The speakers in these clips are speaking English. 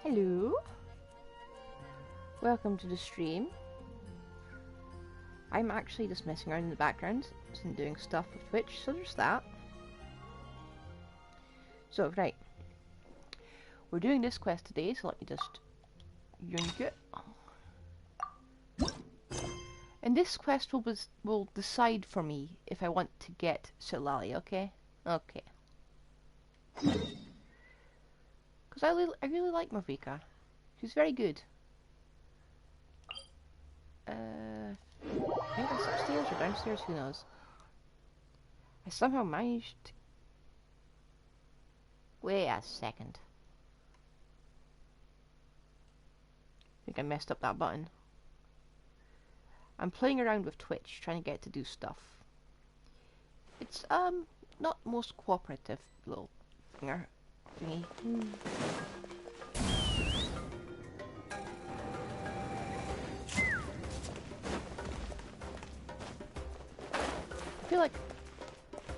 Hello. Welcome to the stream. I'm actually just messing around in the background and doing stuff with Twitch, so there's that. So, right. We're doing this quest today, so let me just yoink it. And this quest will decide for me if I want to get Kseudonym, okay? Okay. Because I really like Mavuika. She's very good. I think that's upstairs or downstairs, who knows. I somehow managed to... Wait a second. I think I messed up that button. I'm playing around with Twitch, trying to get it to do stuff. It's, not most cooperative little finger thingy. I feel like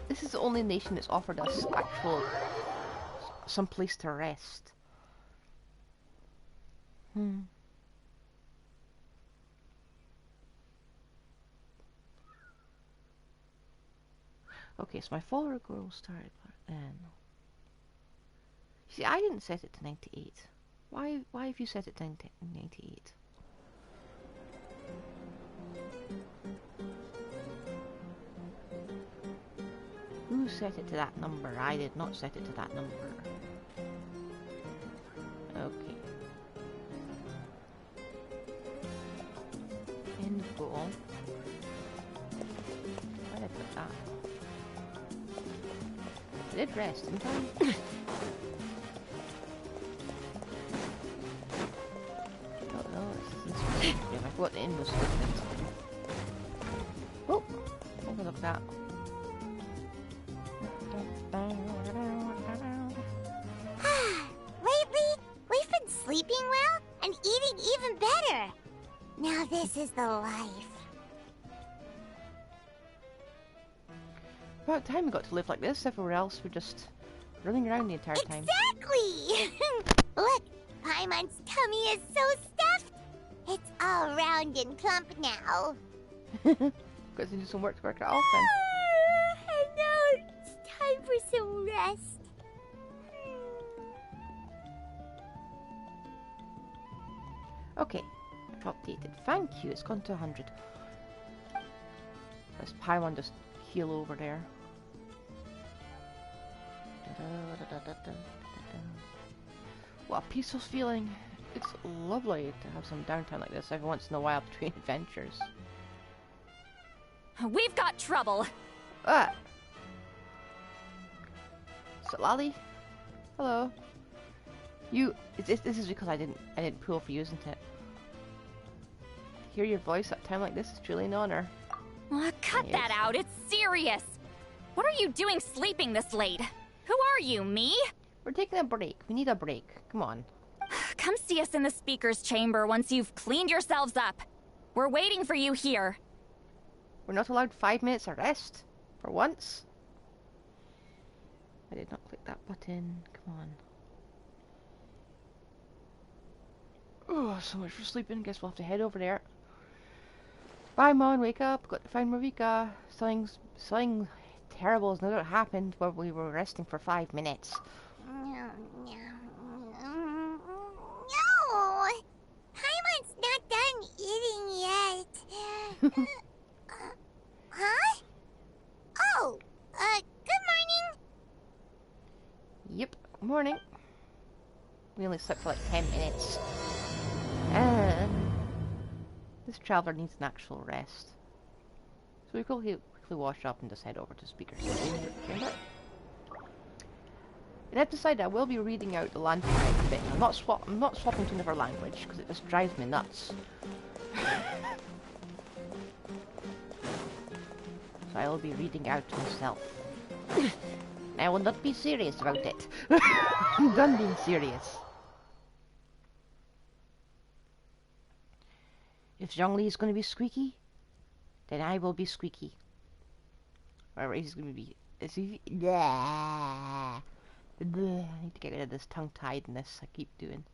this is the only nation that's offered us actual some place to rest. Okay, so my follower goal started then. See, I didn't set it to 98. Why have you set it to 98? Who set it to that number? I did not set it to that number. Okay. End goal. Why did I put that? I did rest, didn't I? Oh no, this isn't if I forgot the end was different. Oh! Overlook that. Lately, we've been sleeping well and eating even better. Now this is the life. About time we got to live like this. Everywhere else we're just running around the entire time. Exactly! Look, Paimon's tummy is so stuffed. It's all round and plump now. Got to do some work to work it off then. And now it's time for some rest. Okay, I've updated. Thank you, it's gone to 100. Let's Paimon just heal over there. What a peaceful feeling. It's lovely to have some downtime like this every once in a while between adventures. We've got trouble. Ah! So Lolly? Hello. This is because I didn't pull for you, isn't it? To hear your voice at a time like this is truly an honor. Cut that out, it's serious. What are you doing sleeping this late? Who are you, me? We're taking a break. We need a break. Come on. Come see us in the speaker's chamber once you've cleaned yourselves up. We're waiting for you here. We're not allowed 5 minutes of rest. For once. I did not click that button. Come on. Oh, so much for sleeping. Guess we'll have to head over there. Bye, Mon. Wake up. Got to find Mavuika. Something terrible has no doubt happened while we were resting for 5 minutes. No! Paimon's not done eating yet. Huh? Oh, good morning. Yep. Morning. We only slept for like 10 minutes. This traveler needs an actual rest. So we quickly wash up and just head over to speaker's chamber. And I've decided I will be reading out the language a bit. I'm not swapping to another language because it just drives me nuts. So I will be reading out to myself. I will not be serious about it. I'm done being serious. If Zhongli is going to be squeaky, then I will be squeaky. Or he's going to be... Is he... I need to get rid of this tongue-tiedness I keep doing.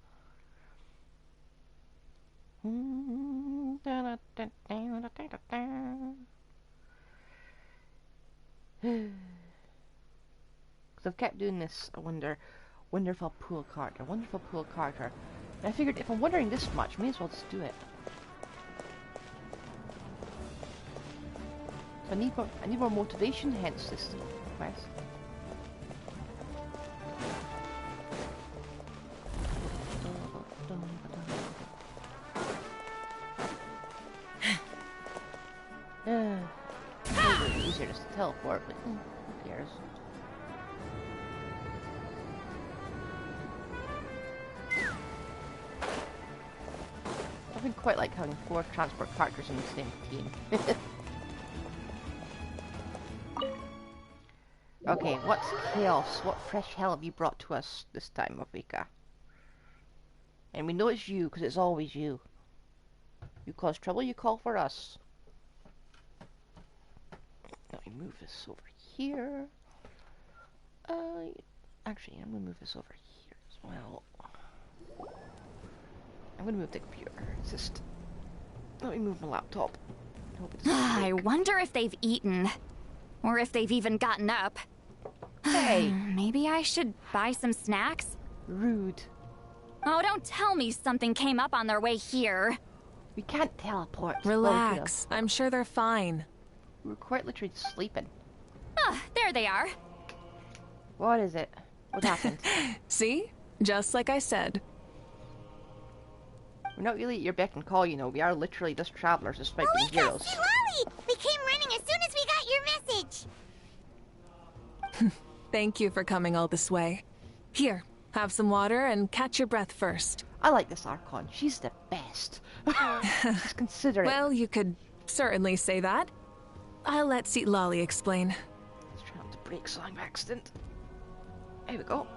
I've kept doing this, I wonder if I'll pull a card. I wonder if I'll pull a card. And I figured if I'm wondering this much, may as well just do it. So I need more motivation, hence this quest. It's easier just to teleport, but who cares? I think quite like having 4 transport characters in the same team. Okay, what's chaos? What fresh hell have you brought to us this time, Mavuika? And we know it's you, because it's always you. You cause trouble, you call for us. Let me move this over here. Actually, I'm gonna move this over here as well. I'm gonna move the computer. It's just... Let me move my laptop. I wonder if they've eaten. Or if they've even gotten up. Hey! Maybe I should buy some snacks? Rude. Oh, don't tell me something came up on their way here. We can't teleport. Relax. I'm sure they're fine. We were quite literally sleeping. Ah, there they are. What is it? What happened? See? Just like I said. We're not really at your beck and call, you know. We are literally just travelers despite being Mavuika, heroes. see Lolly! We came running as soon as we got your message. Thank you for coming all this way. Here, have some water and catch your breath first. I like this Archon. She's the best. Just consider it. Well, you could certainly say that. I'll let Seat Lolly explain. Let's try not to break something by accident. There we go.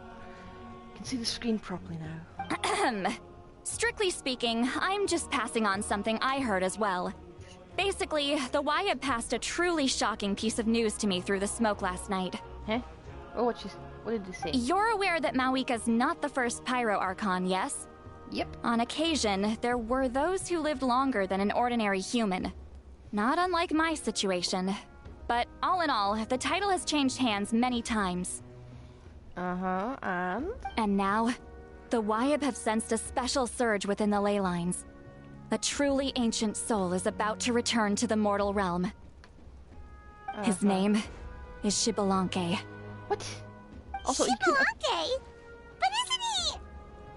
I can see the screen properly now. Strictly speaking, I'm just passing on something I heard as well. Basically, the Wyab passed a truly shocking piece of news to me through the smoke last night. Huh? Oh, what did they say? You're aware that Mavuika's not the first Pyro Archon, yes? Yep. On occasion, there were those who lived longer than an ordinary human. Not unlike my situation. But all in all, the title has changed hands many times. Uh-huh, and? And now, the Wyab have sensed a special surge within the ley lines. A truly ancient soul is about to return to the mortal realm. His name is Xbalanque. What? Also, you could... Xbalanque? But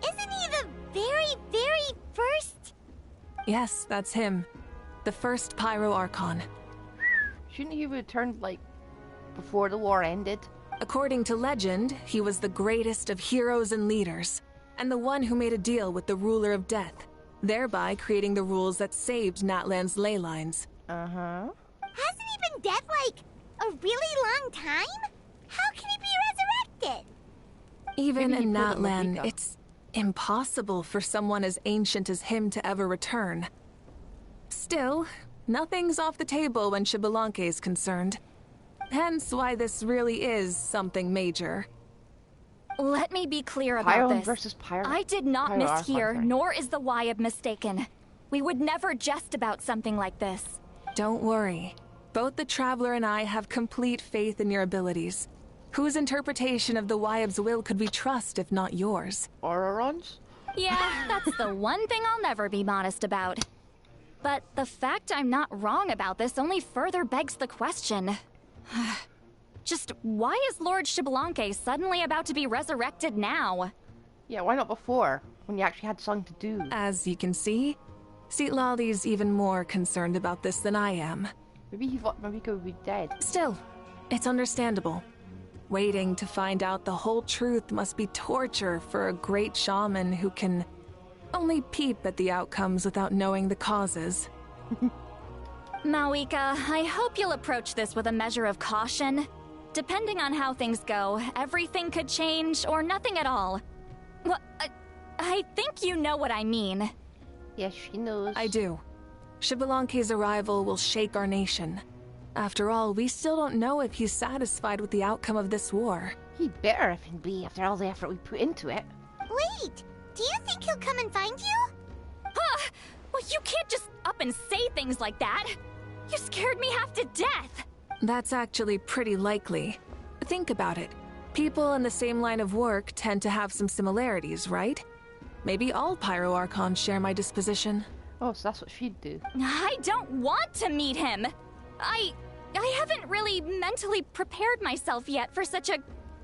isn't he the very, very first? Yes, that's him. The first Pyro Archon. Shouldn't he have returned, like, before the war ended? According to legend, he was the greatest of heroes and leaders, and the one who made a deal with the ruler of death, thereby creating the rules that saved Natlan's ley lines. Hasn't he been dead, like, a really long time? How can he be resurrected? Even Maybe he in pulled a Natlan, Mavuika. it's impossible for someone as ancient as him to ever return. Still, nothing's off the table when Xbalanque is concerned. Hence why this really is something major. Let me be clear about Pyro this. versus Pyro. I did not Pyro Archon, mishear, sorry. nor is the Wyab mistaken. We would never jest about something like this. Don't worry. Both the Traveler and I have complete faith in your abilities. Whose interpretation of the Wyab's will could we trust if not yours? Aurorons? Yeah, that's the one thing I'll never be modest about. But the fact I'm not wrong about this only further begs the question. Just why is Lord Xbalanque suddenly about to be resurrected now? Yeah, why not before? When you actually had something to do? As you can see, Seat Lolly's even more concerned about this than I am. Maybe he thought Mavuika would be dead. Still, it's understandable. Waiting to find out the whole truth must be torture for a great shaman who can only peep at the outcomes without knowing the causes. Mavuika, I hope you'll approach this with a measure of caution. Depending on how things go, everything could change or nothing at all. Well, I think you know what I mean. Yes, she knows. I do. Xbalanque's arrival will shake our nation. After all, we still don't know if he's satisfied with the outcome of this war. He better if he be after all the effort we put into it. Wait, do you think he'll come and find you? Well, You can't just up and say things like that! You scared me half to death! That's actually pretty likely. Think about it. People in the same line of work tend to have some similarities, right? Maybe all Pyroarchons share my disposition. Oh, so that's what she'd do. I don't want to meet him! I haven't really mentally prepared myself yet for such a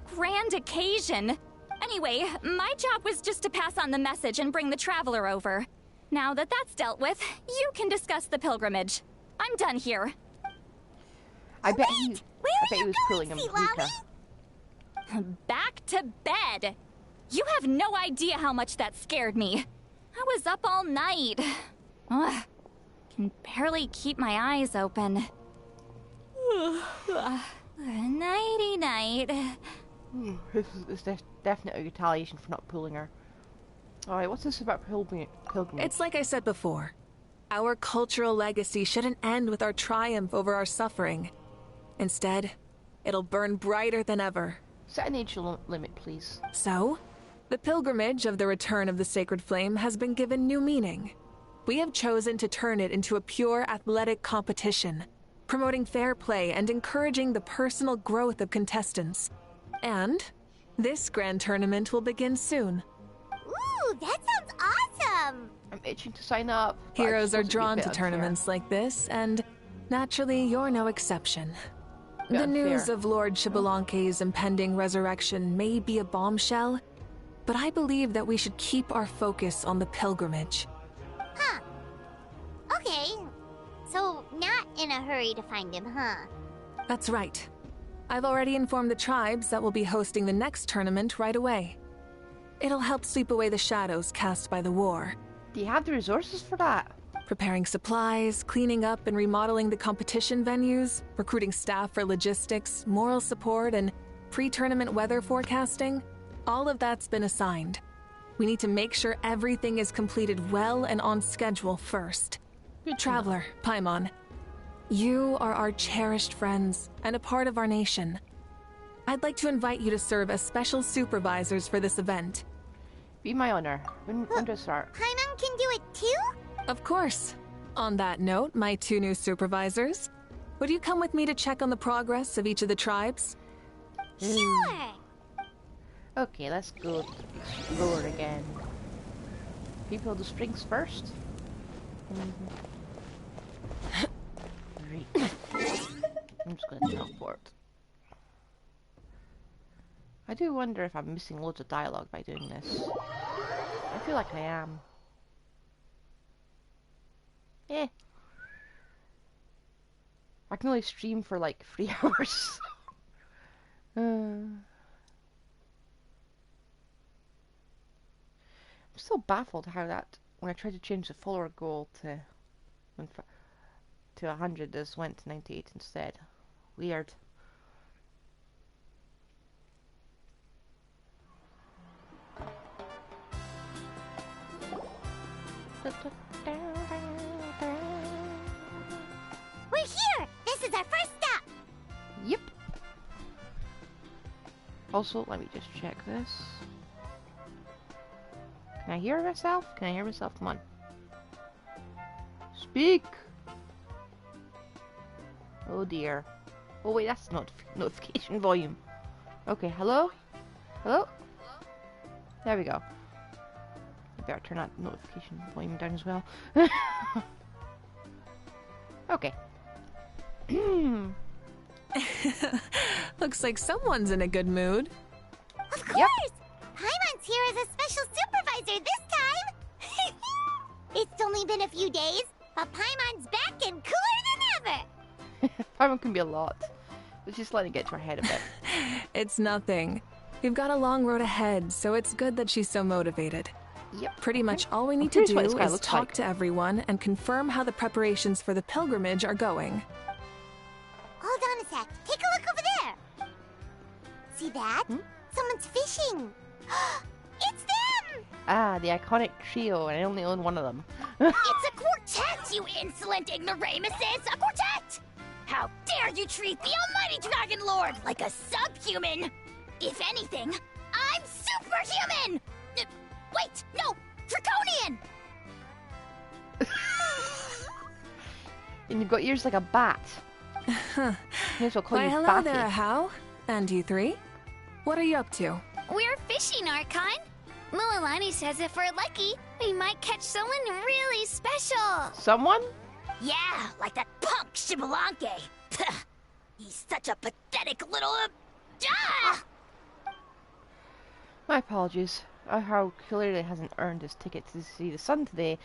grand occasion. Anyway, my job was just to pass on the message and bring the Traveler over. Now that that's dealt with, you can discuss the pilgrimage. I'm done here. I bet Where are he you was pulling going, him Silawi? Back to bed! You have no idea how much that scared me. I was up all night. Ugh, can barely keep my eyes open. Nighty-night. This is definitely a retaliation for not pulling her. Alright, what's this about pilgrimage? It's like I said before. Our cultural legacy shouldn't end with our triumph over our suffering. Instead, it'll burn brighter than ever. Set an age limit, please. So, the pilgrimage of the return of the sacred flame has been given new meaning. We have chosen to turn it into a pure athletic competition, promoting fair play and encouraging the personal growth of contestants. And this grand tournament will begin soon. Ooh, that sounds awesome! I'm itching to sign up. but I Heroes are suppose it'd be a drawn bit to unfair. tournaments like this, and naturally, you're no exception. Bit The news unfair. of Lord Xbalanque's impending resurrection may be a bombshell, but I believe that we should keep our focus on the pilgrimage. Huh. Okay. So, not in a hurry to find him, huh? That's right. I've already informed the tribes that we'll be hosting the next tournament right away. It'll help sweep away the shadows cast by the war. Do you have the resources for that? Preparing supplies, cleaning up and remodeling the competition venues, recruiting staff for logistics, moral support, and pre-tournament weather forecasting, all of that's been assigned. We need to make sure everything is completed well and on schedule first. Traveler, Paimon, you are our cherished friends and a part of our nation. I'd like to invite you to serve as special supervisors for this event. Be my honor. When does it start? Paimon can do it too? Of course. On that note, my two new supervisors, would you come with me to check on the progress of each of the tribes? Sure! Okay, let's go explore again. People of the Springs first. Great. I'm just gonna teleport. I do wonder if I'm missing loads of dialogue by doing this. I feel like I am. Eh. I can only stream for like 3 hours. I'm still baffled how that, when I tried to change the follower goal to 100, this went to 98 instead. Weird. We're here! This is our first stop! Yep. Also, let me just check this. Can I hear myself? Can I hear myself? Come on. Speak! Oh dear. Oh wait, that's not notification volume. Okay, hello? Hello? There we go. I better turn that notification volume down as well. Okay. Looks like someone's in a good mood. Of course! Paimon's here as a special supervisor this time! It's only been a few days, but Paimon's back and cooler than ever! Paimon can be a lot. Let's just let it get to her head a bit. It's nothing. We've got a long road ahead, so it's good that she's so motivated. Yep. Pretty much all we need to curious do what this guy is looks talk like. to everyone and confirm how the preparations for the pilgrimage are going. Hold on a sec. Take a look over there! See that? Someone's fishing! It's them! Ah, the iconic trio, and I only own one of them. It's a quartet, you insolent ignoramuses! A quartet! How dare you treat the almighty Dragon Lord like a subhuman! If anything, I'm superhuman! Wait, no! Draconian! And you've got ears like a bat. May as well call Why, you hello Batty. there, How? And you three? What are you up to? We're fishing, Archon. Mualani says if we're lucky, we might catch someone really special. Someone? Yeah, like that punk Shibalanke. He's such a pathetic little... My apologies. How clearly hasn't earned his ticket to see the sun today.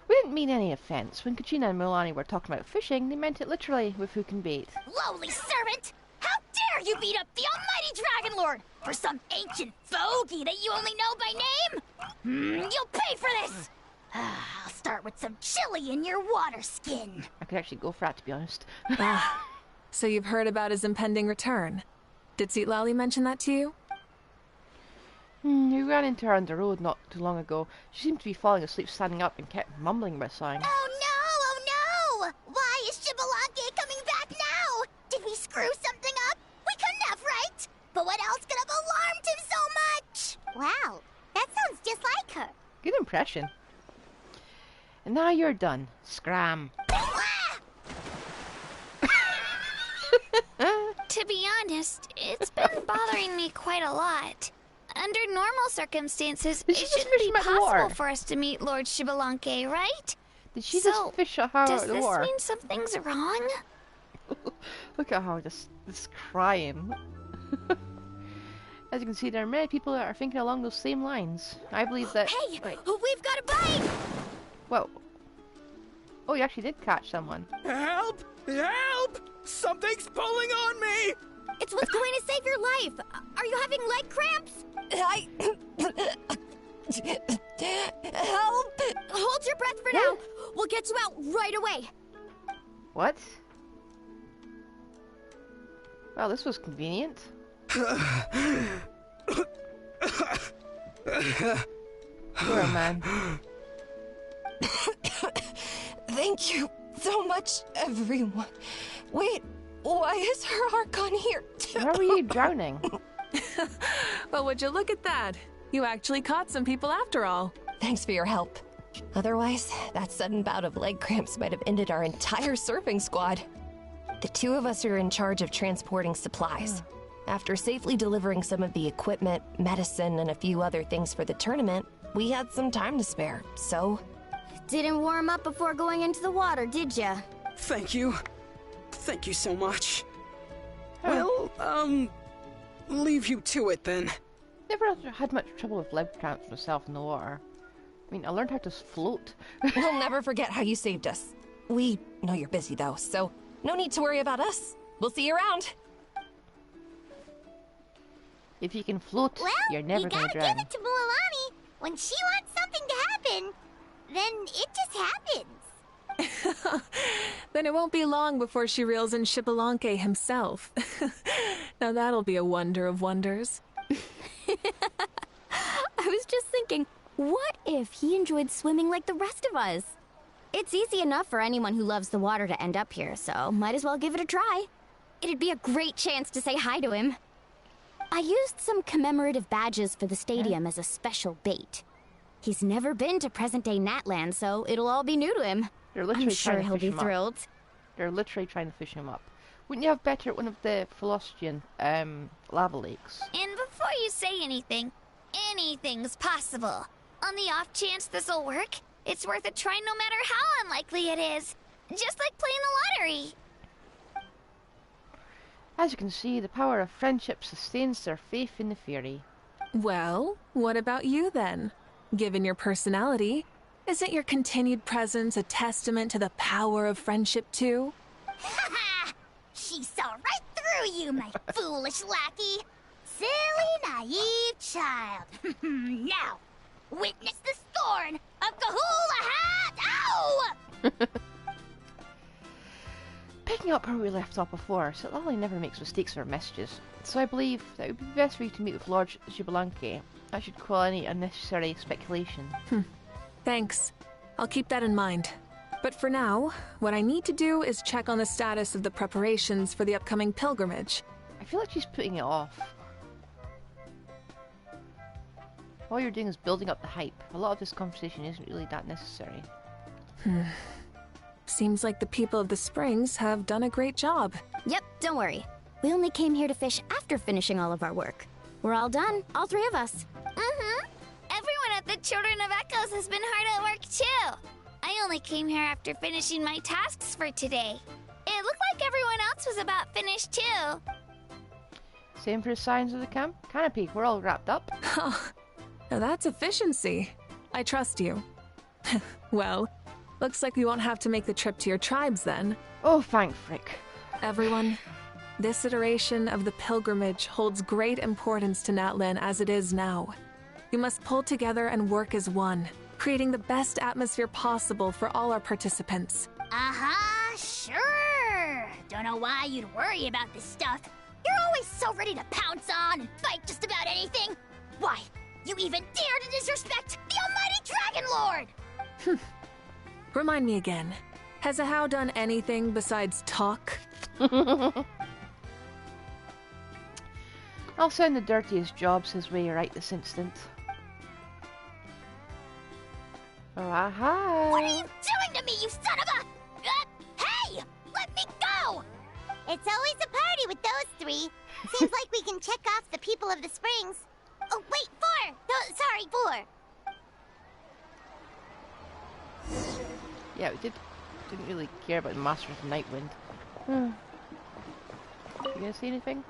We didn't mean any offence. When Kachina and Milani were talking about fishing, they meant it literally with hook and bait. Lowly servant! How dare you beat up the almighty Dragon Lord for some ancient fogey that you only know by name? You'll pay for this! I'll start with some chili in your water skin. I could actually go for that, to be honest. So you've heard about his impending return. Did Seat Lally mention that to you? We ran into her on the road not too long ago. She seemed to be falling asleep standing up and kept mumbling about something. Oh no! Why is Shibalanke coming back now? Did we screw something up? We couldn't have, right? But what else could have alarmed him so much? Wow, that sounds just like her. Good impression. And now you're done. Scram. To be honest, it's been bothering me quite a lot. Under normal circumstances, Did it she just shouldn't fish be him out the possible water? for us to meet Lord Shibalanke, right? Did she So, just fish her out Does of the this water? mean something's wrong? Look at her just crying. As you can see, there are many people that are thinking along those same lines. I believe that... Hey, Wait, we've got a bite! whoa. Oh, you actually did catch someone. Help! Help! Something's pulling on me! It's what's going to save your life. Are you having leg cramps? Help! Hold your breath for now. We'll get you out right away. What? Well, this was convenient. Poor man. Thank you so much, everyone. Wait, why is her Archon here? How are you drowning? Well, would you look at that? You actually caught some people after all. Thanks for your help. Otherwise, that sudden bout of leg cramps might have ended our entire surfing squad. The two of us are in charge of transporting supplies. After safely delivering some of the equipment, medicine, and a few other things for the tournament, we had some time to spare, so... Didn't warm up before going into the water, did ya? Thank you. Thank you so much. Well, leave you to it then. Never had much trouble with leg cramps myself in the water. I mean, I learned how to float. We'll never forget how you saved us. We know you're busy, though, so no need to worry about us. We'll see you around. If you can float, Well, you're never you going gotta to drown. give it to Mualani. When she wants something to happen, then it just happens. Then it won't be long before she reels in Shibalanke himself. Now that'll be a wonder of wonders. I was just thinking, what if he enjoyed swimming like the rest of us? It's easy enough for anyone who loves the water to end up here, so might as well give it a try. It'd be a great chance to say hi to him. I used some commemorative badges for the stadium as a special bait. He's never been to present-day Natland, so it'll all be new to him. They're I'm literally sure trying to he'll fish be him up. thrilled. They're literally trying to fish him up. Wouldn't you have better at one of the Philosophian lava lakes? And before you say anything, anything's possible. On the off chance this'll work, it's worth a try no matter how unlikely it is. Just like playing the lottery. As you can see, the power of friendship sustains their faith in the fairy. Well, what about you then? Given your personality, isn't your continued presence a testament to the power of friendship too? Ha! She saw right through you, my foolish lackey. Silly, naive child. Now, witness the scorn of Kahula Hat! Ow! Picking up where we left off before, so Lolly never makes mistakes with her messages. So I believe that it would be best for you to meet with Lord Shibalanke. I should quell any unnecessary speculation. Thanks. I'll keep that in mind. But for now, what I need to do is check on the status of the preparations for the upcoming pilgrimage. I feel like she's putting it off. All you're doing is building up the hype. A lot of this conversation isn't really that necessary. Seems Seems like the people of the Springs have done a great job. Yep, don't worry. We only came here to fish after finishing all of our work. We're all done, all three of us. Mm-hmm. Everyone at the Children of Echoes has been hard at work, too. I only came here after finishing my tasks for today. It looked like everyone else was about finished, too. Same for the signs of the camp. Canopy, we're all wrapped up. Now that's efficiency. I trust you. Well, looks like we won't have to make the trip to your tribes then. Oh, thank frick. Everyone, this iteration of the pilgrimage holds great importance to Natlin as it is now. We must pull together and work as one, creating the best atmosphere possible for all our participants. Uh-huh, sure. Don't know why you'd worry about this stuff. You're always so ready to pounce on and fight just about anything. Why, you even dare to disrespect the almighty Dragon Lord! Remind me again, has Ahau done anything besides talk? I'll send the dirtiest jobs his way right this instant. Oh, hi. What are you doing to me, you son of a... hey! Let me go! It's always a party with those three. Seems like we can check off the people of the Springs. Oh, wait, 4! Oh, sorry, 4. Yeah, we didn't really care about the Masters of Nightwind. You gonna see anything?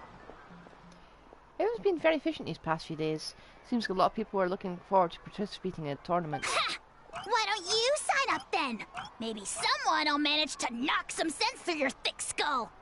Everyone's been very efficient these past few days. Seems like a lot of people are looking forward to participating in the tournament. Ha! Why don't you sign up then? Maybe someone will manage to knock some sense through your thick skull.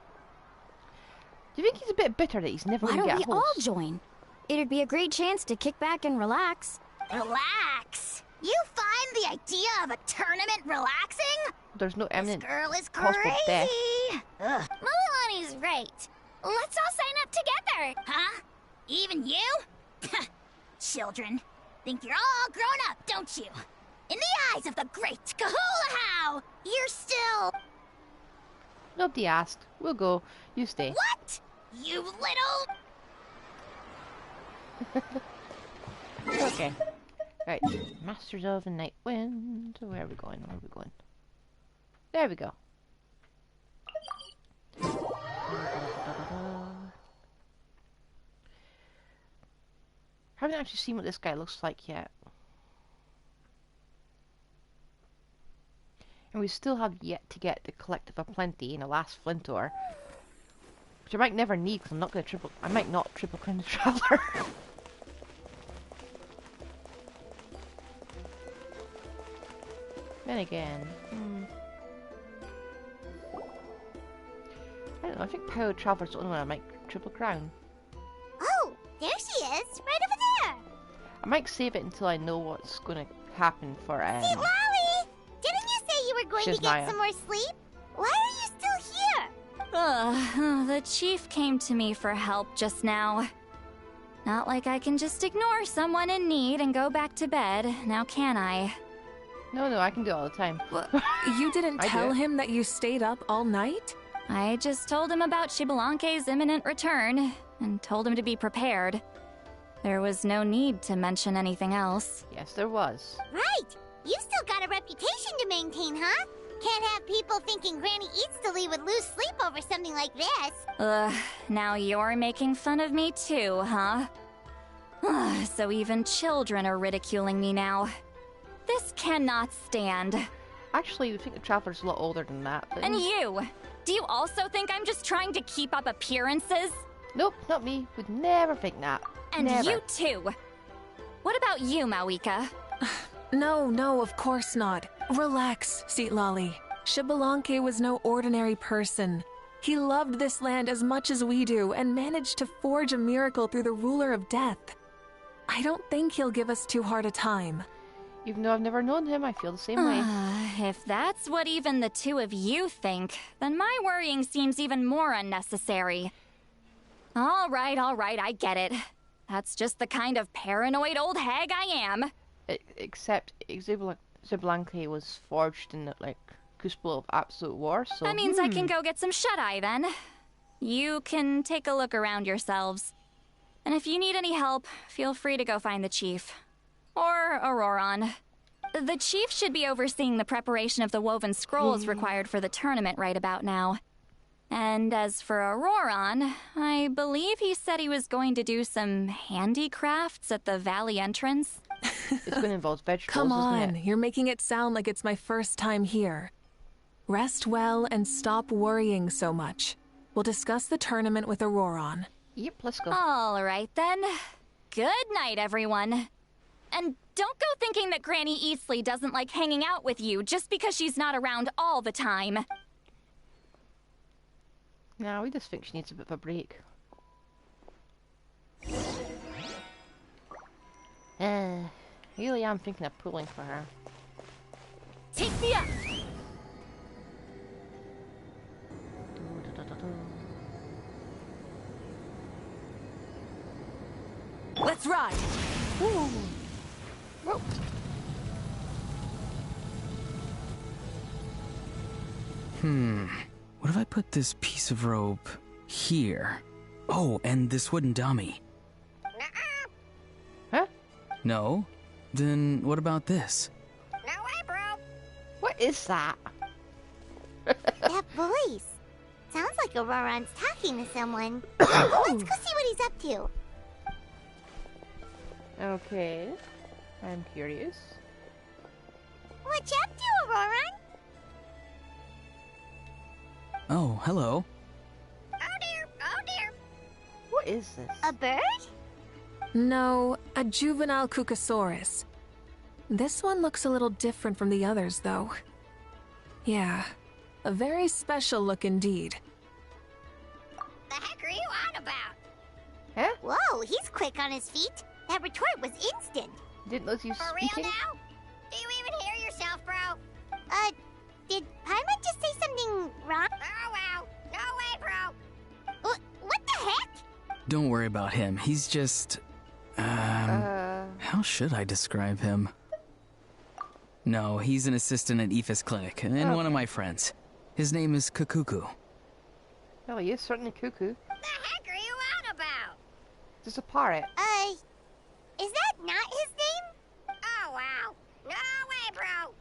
Do you think he's a bit bitter that he's never Why gonna don't get we a all host? join? It'd be a great chance to kick back and relax. Relax? You find the idea of a tournament relaxing? There's no This eminent girl is possible death. crazy. Ugh. Milani's right. Let's all sign up together. Huh? Even you? Children, think you're all grown up, don't you? In the eyes of the great Kahulahau, you're still... Nobody asked. We'll go. You stay. What? You little... Okay. Right. Masters of the Nightwind. Where are we going? Where are we going? There we go. Haven't actually seen what this guy looks like yet. And we still have yet to get the Collective of Plenty in the last Flint ore. Which I might never need because I'm not going to I might not triple crown the Traveler. Then again, I don't know, I think Power Traveler's the only one I might triple crown. Oh, there she is, right over there. I might save it until I know what's going to happen for Hey, Lolly! Didn't you say you were going to Shizmaya. get some more sleep? Why are you still here? The chief came to me for help just now. Not like I can just ignore someone in need and go back to bed, now can I? No, I can do it all the time. You didn't I tell do. him that you stayed up all night? I just told him about Xbalanque's imminent return, and told him to be prepared. There was no need to mention anything else. Yes, there was. Right. You still got a reputation to maintain, huh? Can't have people thinking Granny Eatstily would lose sleep over something like this. Ugh, now you're making fun of me too, huh? Ugh, so even children are ridiculing me now. This cannot stand. Actually, you think the Traveler's a lot older than that, but... And you! Do you also think I'm just trying to keep up appearances? Nope, not me. Would never think that. And never. you too! What about you, Mavuika? No, of course not. Relax, Seat Lolly. Xbalanque was no ordinary person. He loved this land as much as we do and managed to forge a miracle through the ruler of death. I don't think he'll give us too hard a time. Even though I've never known him, I feel the same way. If that's what even the two of you think, then my worrying seems even more unnecessary. All right, I get it. That's just the kind of paranoid old hag I am. Except Xbalanque was forged in the, crucible of absolute war, so... That means I can go get some shut-eye then. You can take a look around yourselves. And if you need any help, feel free to go find the chief. Or Auroron. The chief should be overseeing the preparation of the woven scrolls required for the tournament right about now. And as for Auroron, I believe he said he was going to do some handicrafts at the valley entrance. It's going to involve vegetables, Come on, isn't it? you're making it sound like it's my first time here. Rest well and stop worrying so much. We'll discuss the tournament with Auroron. Yep, let's go. All right then. Good night, everyone. And don't go thinking that Granny Eastley doesn't like hanging out with you just because she's not around all the time. No, we just think she needs a bit of a break. Really am thinking of pulling for her. Take me up! Let's ride! Whoa. What if I put this piece of rope here? Oh, and this wooden dummy. Huh? No? Then what about this? No way, bro. What is that? That voice. Sounds like Auroron's talking to someone. Let's go see what he's up to. Okay. I'm curious. What you up to, Auroron? Oh, hello. Oh dear, oh dear. What is this? A bird? No, a juvenile Cucasaurus. This one looks a little different from the others, though. Yeah, a very special look indeed. The heck are you on about? Huh? Whoa, he's quick on his feet. That retort was instant. Didn't know you For speaking? real now? Do you even hear yourself, bro? Did Paimon just say something wrong? Oh, wow. No way, bro. What the heck? Don't worry about him. He's just... How should I describe him? No, he's an assistant at Aoife's clinic, and one of my friends. His name is Kakuku. Well, he is certainly cuckoo. The heck are you on about? Just a parrot. Is that not his name? Oh, wow. No way, bro.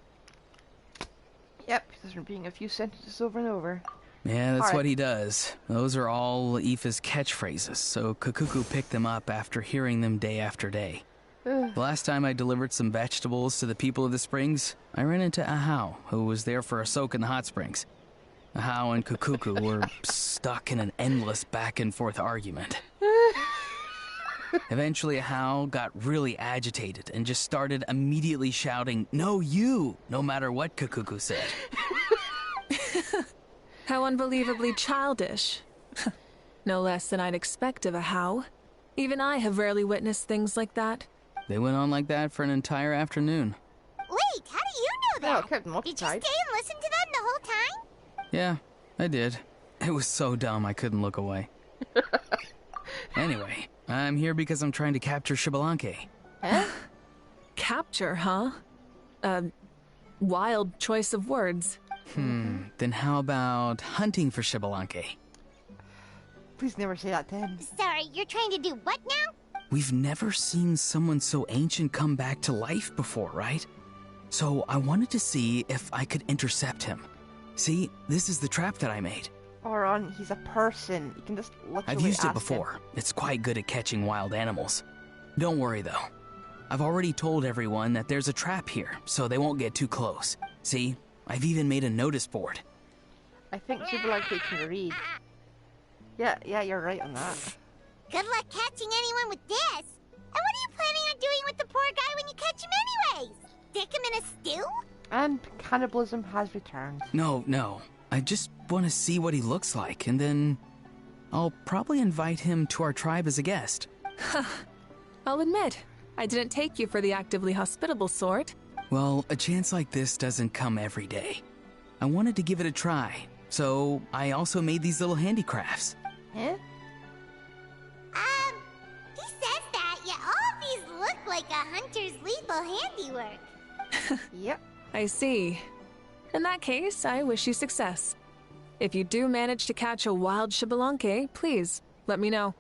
Yep, he's repeating a few sentences over and over. Yeah, that's Alright. what he does. Those are all Aoife's catchphrases, so Kakuku picked them up after hearing them day after day. The last time I delivered some vegetables to the people of the springs, I ran into Ahau, who was there for a soak in the hot springs. Ahau and Kakuku were stuck in an endless back-and-forth argument. Eventually, Ahau got really agitated and just started immediately shouting, "No, you!" no matter what Kakuku said. How unbelievably childish. No less than I'd expect of a How. Even I have rarely witnessed things like that. They went on like that for an entire afternoon. Wait, how do you know Well, that? kept them Did you stay occupied. and listen to them the whole time? Yeah, I did. It was so dumb I couldn't look away. Anyway, I'm here because I'm trying to capture Xbalanque. Huh? Capture, huh? Wild choice of words. Then how about hunting for Xbalanque? Please never say that to him. Sorry, you're trying to do what now? We've never seen someone so ancient come back to life before, right? So I wanted to see if I could intercept him. See, this is the trap that I made. Auron, he's a person. You can just literally I've used it ask before. him. It's quite good at catching wild animals. Don't worry, though. I've already told everyone that there's a trap here, so they won't get too close. See, I've even made a notice board. I think Xbalanque can read. Yeah, you're right on that. Good luck catching anyone with this. And what are you planning on doing with the poor guy when you catch him anyways? Stick him in a stew? And cannibalism has returned. No. I just want to see what he looks like, and then I'll probably invite him to our tribe as a guest. I'll admit, I didn't take you for the actively hospitable sort. Well, a chance like this doesn't come every day. I wanted to give it a try, so I also made these little handicrafts. Huh? He says that, yet all of these look like a hunter's lethal handiwork. Yep. I see. In that case, I wish you success. If you do manage to catch a wild Xbalanque, please, let me know.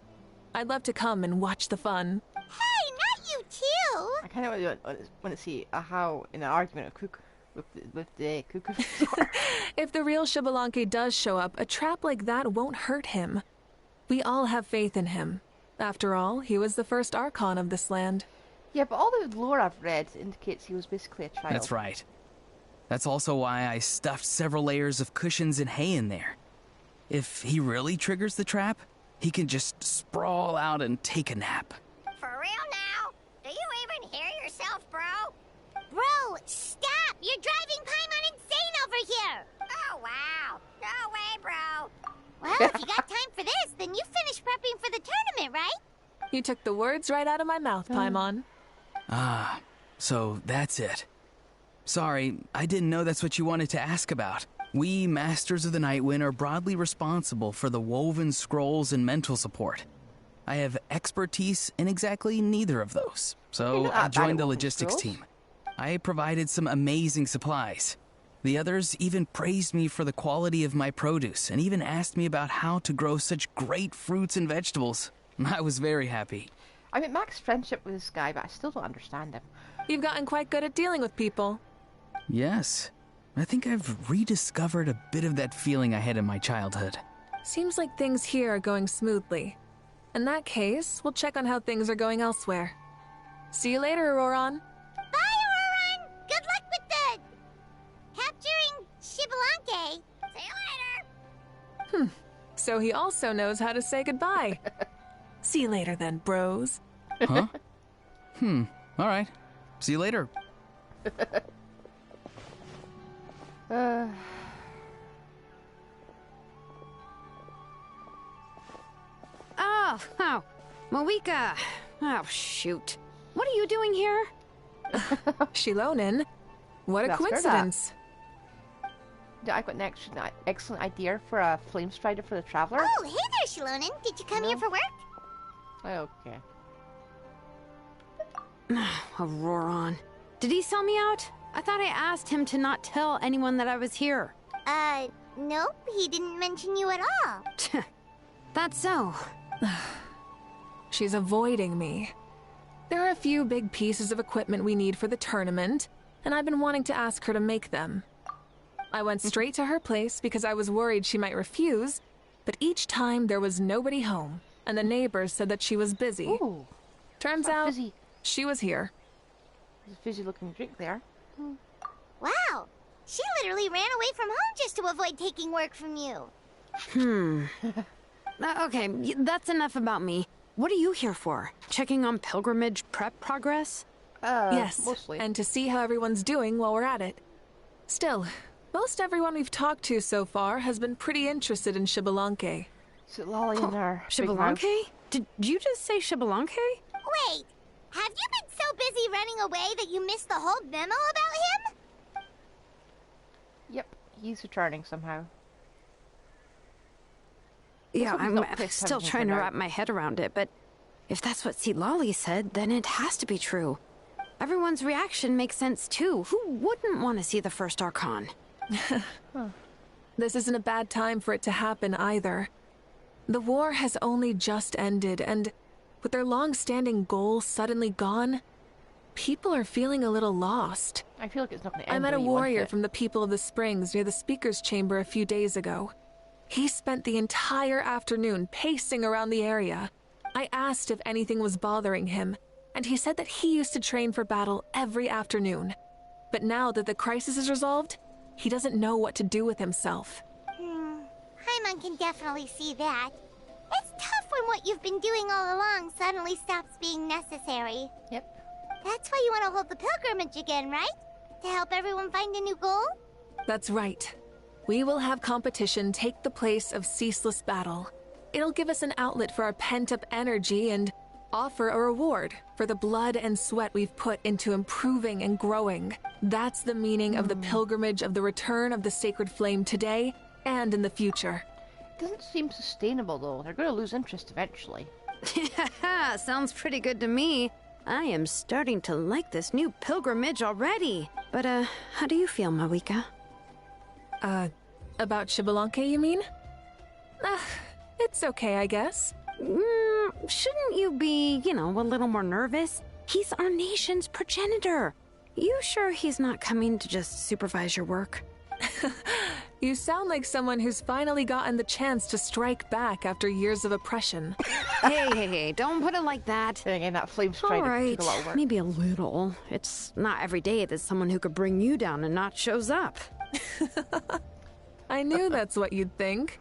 I'd love to come and watch the fun. Hey, not you too! I kind of want to see a how in an argument with the cuckoo. If the real Xbalanque does show up, a trap like that won't hurt him. We all have faith in him. After all, he was the first Archon of this land. Yeah, but all the lore I've read indicates he was basically a child. That's right. That's also why I stuffed several layers of cushions and hay in there. If he really triggers the trap, he can just sprawl out and take a nap. For real now? Do you even hear yourself, bro? Bro, stop! You're driving Paimon insane over here! Oh, wow. No way, bro. Well, if you got time for this, then you finished prepping for the tournament, right? You took the words right out of my mouth, Paimon. Ah, so that's it. Sorry, I didn't know that's what you wanted to ask about. We, Masters of the Nightwind, are broadly responsible for the woven scrolls and mental support. I have expertise in exactly neither of those, so I joined the logistics team. I provided some amazing supplies. The others even praised me for the quality of my produce and even asked me about how to grow such great fruits and vegetables. I was very happy. I'm at max friendship with this guy, but I still don't understand him. You've gotten quite good at dealing with people. Yes. I think I've rediscovered a bit of that feeling I had in my childhood. Seems like things here are going smoothly. In that case, we'll check on how things are going elsewhere. See you later, Auroron. Bye, Auroron! Good luck with the... capturing Xbalanque. See you later! So he also knows how to say goodbye. See you later then, bros. Huh? Alright. See you later. Oh, Mavuika. Oh, shoot. What are you doing here? Kseudonym? What a That's her, coincidence. I've got an excellent idea for a flame strider for the traveler. Oh, hey there, Kseudonym. Did you come here for work? Okay. Auroron. Did he sell me out? I thought I asked him to not tell anyone that I was here. Nope. He didn't mention you at all. That's so. She's avoiding me. There are a few big pieces of equipment we need for the tournament, and I've been wanting to ask her to make them. I went straight to her place because I was worried she might refuse, but each time there was nobody home, and the neighbors said that she was busy. Ooh. Turns Not out, busy. she was here. There's a fizzy looking drink there. Wow. She literally ran away from home just to avoid taking work from you. Okay, that's enough about me. What are you here for? Checking on pilgrimage prep progress? Yes, Mostly. and to see how everyone's doing while we're at it. Still, most everyone we've talked to so far has been pretty interested in Xbalanque. Is it Lolly in there? Big mouth? Xbalanque? Did you just say Xbalanque? Wait, have you been so busy running away that you missed the whole memo about him? Yep, he's returning somehow. Yeah, hope he's I'm not pissed still having trying to turned wrap out. my head around it, but if that's what C. Lolly said, then it has to be true. Everyone's reaction makes sense too. Who wouldn't want to see the first Archon? This isn't a bad time for it to happen either. The war has only just ended, and with their long-standing goal suddenly gone, people are feeling a little lost. I feel like it's not going to end. I met the a way you want warrior it. from the People of the Springs near the Speaker's Chamber a few days ago. He spent the entire afternoon pacing around the area. I asked if anything was bothering him, and he said that he used to train for battle every afternoon. But now that the crisis is resolved, he doesn't know what to do with himself. Paimon can definitely see that. It's tough when what you've been doing all along suddenly stops being necessary. Yep. That's why you want to hold the pilgrimage again, right? To help everyone find a new goal? That's right. We will have competition take the place of ceaseless battle. It'll give us an outlet for our pent-up energy and offer a reward for the blood and sweat we've put into improving and growing. That's the meaning of the pilgrimage of the return of the sacred flame today and in the future. It doesn't seem sustainable though. They're going to lose interest eventually. Sounds pretty good to me. I am starting to like this new pilgrimage already. But, how do you feel, Mavuika? About Xbalanque, you mean? It's okay, I guess. Shouldn't you be, a little more nervous? He's our nation's progenitor. You sure he's not coming to just supervise your work? You sound like someone who's finally gotten the chance to strike back after years of oppression. Hey, don't put it like that. Then again, that flame strike All right, took a lot of work. maybe a little. It's not every day that someone who could bring you down and not shows up. I knew that's what you'd think.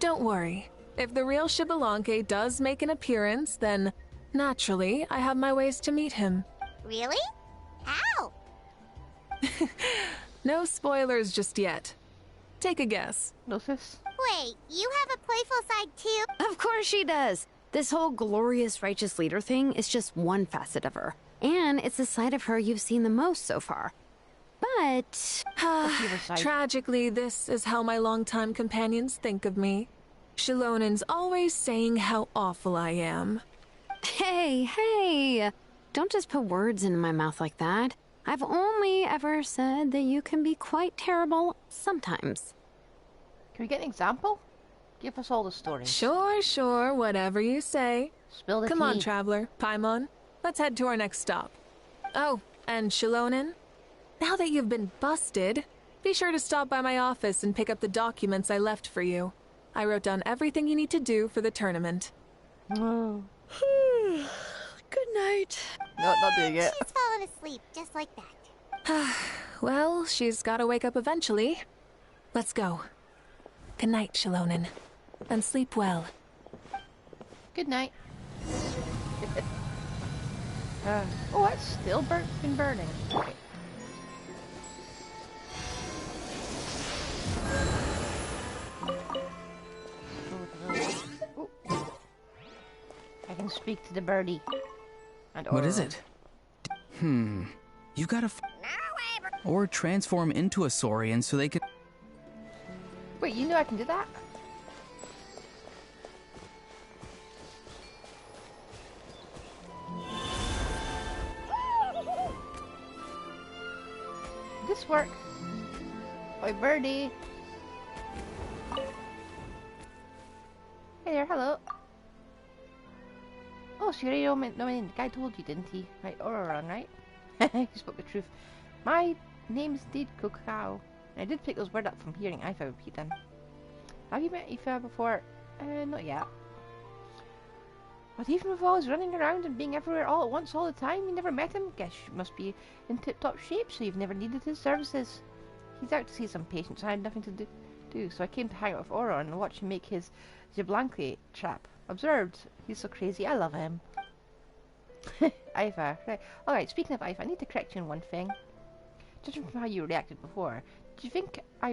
Don't worry. If the real Xbalanque does make an appearance, then naturally I have my ways to meet him. Really? How? No spoilers just yet. Take a guess. Notice? Wait, you have a playful side too? Of course she does. This whole glorious righteous leader thing is just one facet of her. And it's the side of her you've seen the most so far. But... Tragically, this is how my longtime companions think of me. Kseuronym's always saying how awful I am. Hey, don't just put words into my mouth like that. I've only ever said that you can be quite terrible sometimes. Can we get an example? Give us all the story. Sure, whatever you say. Spill the Come tea. on, traveler, Paimon. Let's head to our next stop. Oh, and Kseudonym, now that you've been busted, be sure to stop by my office and pick up the documents I left for you. I wrote down everything you need to do for the tournament. Oh. Good night. No, not doing it. She's fallen asleep, just like that. Well, she's gotta wake up eventually. Let's go. Good night, Kseudonym. And sleep well. Good night. Oh, it's still been burning. Okay. Ooh. I can speak to the birdie. And What is it? You gotta or transform into a Saurian so they can... Wait, you know I can do that? Did this work? Oi, birdie. Hey there, hello. Oh, so you already know my name. The guy told you, didn't he? Right, Auroron, right? You spoke the truth. My name's indeed Kokao. I did pick those words up from hearing Aoife repeat them. Have you met Aoife before? Not yet. But even with all his running around and being everywhere all at once all the time, you never met him? Guess you must be in tip-top shape, so you've never needed his services. He's out to see some patients I had nothing to do, so I came to hang out with Auron and watch him make his Xbalanque trap. Observed. He's so crazy, I love him. Aoife, right. Alright, speaking of Aoife, I need to correct you on one thing. Judging from how you reacted before, do you think I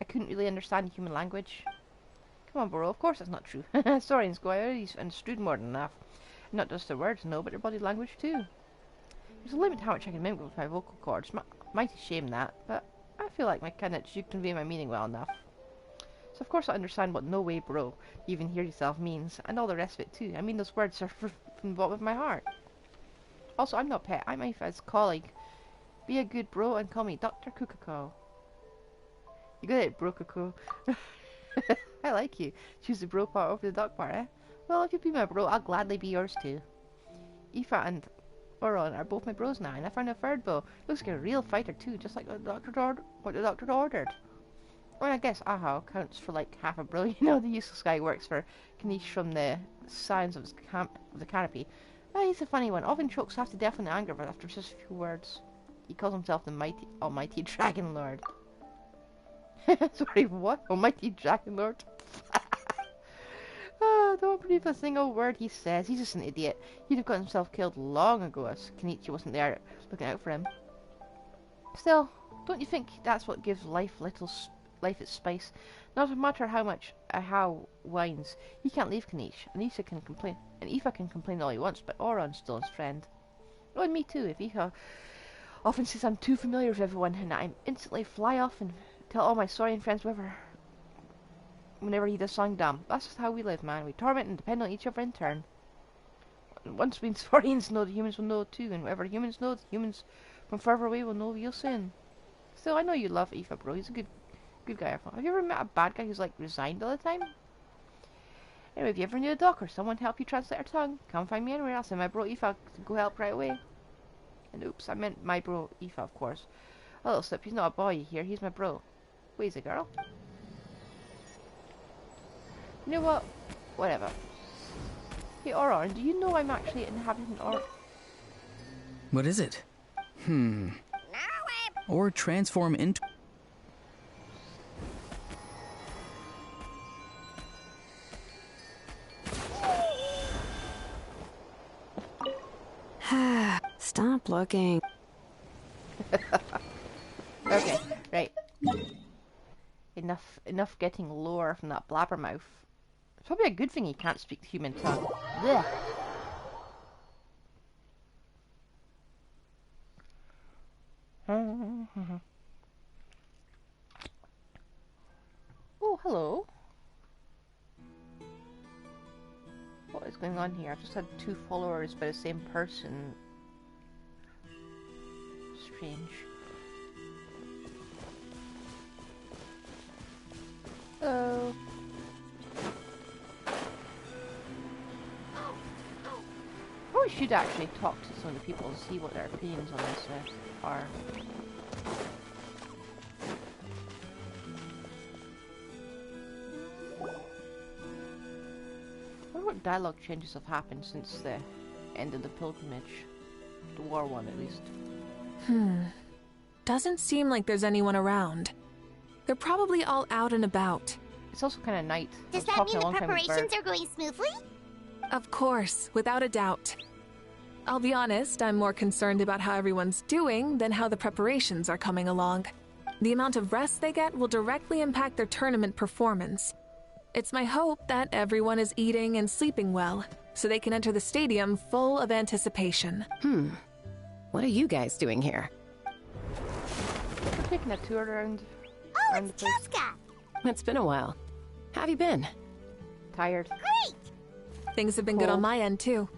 couldn't really understand human language? Come on, bro, of course that's not true. Sorry, and I already understood more than enough. Not just their words, no, but their body language too. There's a limit to how much I can mimic with my vocal cords. Mighty shame that, but I feel like my kindness should convey my meaning well enough. So of course I understand what no way, bro, you even hear yourself means, and all the rest of it too. I mean, those words are from the bottom of my heart. Also, I'm not Pet, I'm Aoife's colleague. Be a good bro and call me Dr. Kukako. You got it, bro Cuckoo. I like you. Choose the bro part over the duck part, eh? Well, if you be my bro, I'll gladly be yours too. Aoife and Auron are both my bros now, and I found a third bro. Looks like a real fighter too, just like what the doctor ordered. Well, I guess Ahau counts for like half a bro. You know, the useless guy works for Kanish from the Science of the Canopy. He's a funny one. Often chokes half to death in anger, but after just a few words. He calls himself the Almighty Dragon Lord. Sorry, what? Almighty Dragon Lord? Don't believe a single word he says. He's just an idiot. He'd have got himself killed long ago if Kenichi wasn't there looking out for him. Still, don't you think that's what gives life its spice? Not matter how much Ahau whines, he can't leave Kanish, and Aoife can complain all he wants, but Auron's still his friend. Oh, and me too, if Aoife often says I'm too familiar with everyone, and I instantly fly off and tell all my Saurian friends whenever he does something dumb. That's just how we live, man. We torment and depend on each other in turn. And once we Saurians know, the humans will know too, and whatever humans know, the humans from further away will know real soon. Still, I know you love Aoife, bro. He's a good guy. Have you ever met a bad guy who's like resigned all the time? Anyway, if you ever need a doc or someone to help you translate her tongue, come find me anywhere else, and my bro Aoife can go help right away. And oops, I meant my bro Aoife, of course. A little slip, he's not a boy here, he's my bro. Wait, he's a girl? You know what? Whatever. Hey, Oron, do you know I'm actually inhabiting What is it? Or transform into... Stop looking. Okay, right. Enough getting lower from that blabbermouth. It's probably a good thing he can't speak the human tongue. Blech. Oh, hello. What is going on here? I've just had 2 followers by the same person. Strange. Hello. Probably should actually talk to some of the people and see what their opinions on this are. I wonder what dialogue changes have happened since the end of the pilgrimage. The war one, at least. Doesn't seem like there's anyone around. They're probably all out and about. It's also kind of night. Does that mean the preparations are going smoothly? Of course, without a doubt. I'll be honest, I'm more concerned about how everyone's doing than how the preparations are coming along. The amount of rest they get will directly impact their tournament performance. It's my hope that everyone is eating and sleeping well, so they can enter the stadium full of anticipation. What are you guys doing here? We're taking a tour around. Oh, it's Casca! It's been a while. How have you been? Tired. Great! Things have been good on my end, too.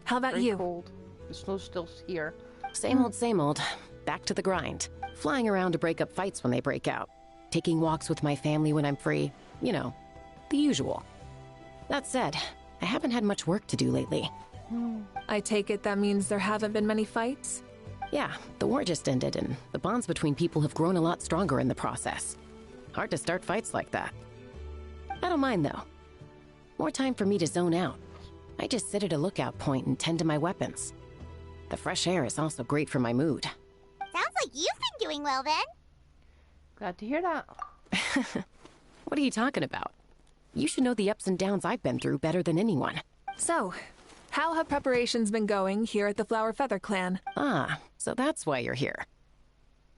How about Very you? cold. The snow's still here. Same old, same old. Back to the grind. Flying around to break up fights when they break out. Taking walks with my family when I'm free. You know, the usual. That said, I haven't had much work to do lately. I take it that means there haven't been many fights? Yeah, the war just ended, and the bonds between people have grown a lot stronger in the process. Hard to start fights like that. I don't mind, though. More time for me to zone out. I just sit at a lookout point and tend to my weapons. The fresh air is also great for my mood. Sounds like you've been doing well then. Glad to hear that. What are you talking about? You should know the ups and downs I've been through better than anyone. So, how have preparations been going here at the Flower Feather Clan? Ah, so that's why you're here.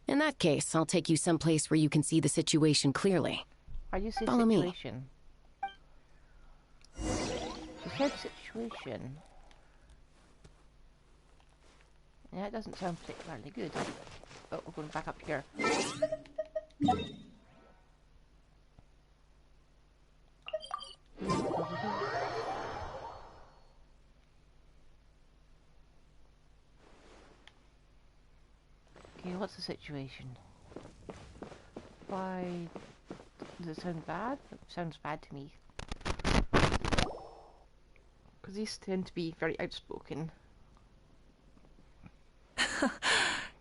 In that case, I'll take you someplace where you can see the situation clearly. Why do you say Follow me. situation? She said situation. Yeah, it doesn't sound particularly good. Oh, we're going back up here. Okay, what's the situation? Why... Does it sound bad? It sounds bad to me. Because these tend to be very outspoken.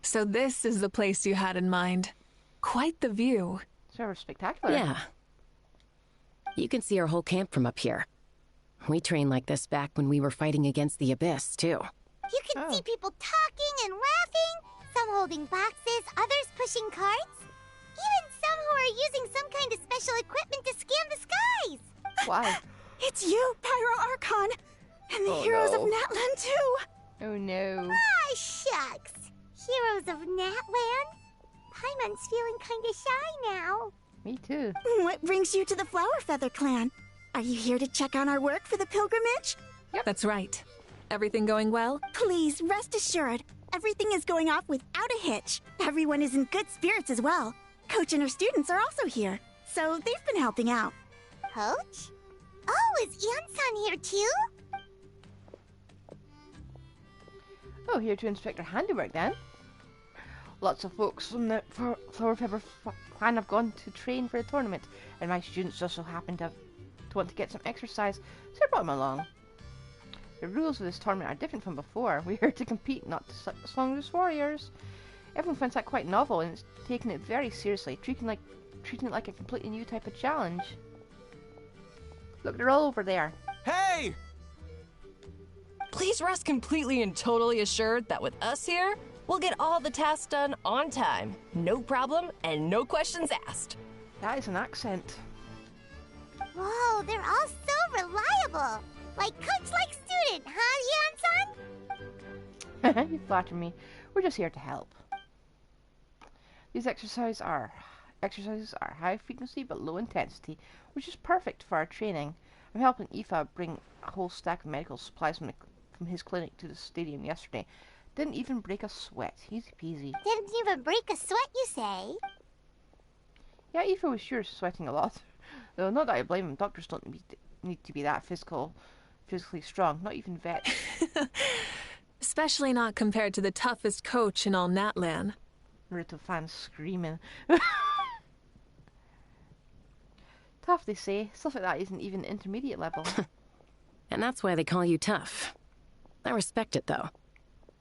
So this is the place you had in mind. Quite the view. It's rather spectacular. Yeah. You can see our whole camp from up here. We trained like this back when we were fighting against the Abyss, too. You can see people talking and laughing, some holding boxes, others pushing carts. Even some who are using some kind of special equipment to scan the skies. Wow. It's you, Pyro Archon, and the heroes of Natlan too. Oh no. Ah, shucks. Heroes of Natland? Paimon's feeling kinda shy now. Me too. What brings you to the Flower Feather Clan? Are you here to check on our work for the pilgrimage? That's right. Everything going well? Please, rest assured, everything is going off without a hitch. Everyone is in good spirits as well. Coach and her students are also here, so they've been helping out. Coach? Oh, is Ian-san here too? Oh, here to inspect our handiwork then. Lots of folks from the Flower Feather clan have gone to train for the tournament, and my students just so happen to have to want to get some exercise, so I brought him along. The rules of this tournament are different from before. We're here to compete, not to slung as warriors. Everyone finds that quite novel, and it's taking it very seriously, treating it like a completely new type of challenge. Look, they're all over there. Hey! Please rest completely and totally assured that with us here, we'll get all the tasks done on time. No problem and no questions asked. That is an accent. Whoa, they're all so reliable. Like coach, like student, huh, Yeon-san? You flatter me. We're just here to help. These exercises are high frequency but low intensity, which is perfect for our training. I'm helping Aoife bring a whole stack of medical supplies from his clinic to the stadium yesterday. Didn't even break a sweat. Easy peasy. Didn't even break a sweat, you say? Yeah, Aoife was sure sweating a lot. Though not that I blame him. Doctors don't need to be that physically strong. Not even vets. Especially not compared to the toughest coach in all Natlan. Naruto fans screaming. Tough, they say. Stuff like that isn't even intermediate level. And that's why they call you tough. I respect it, though.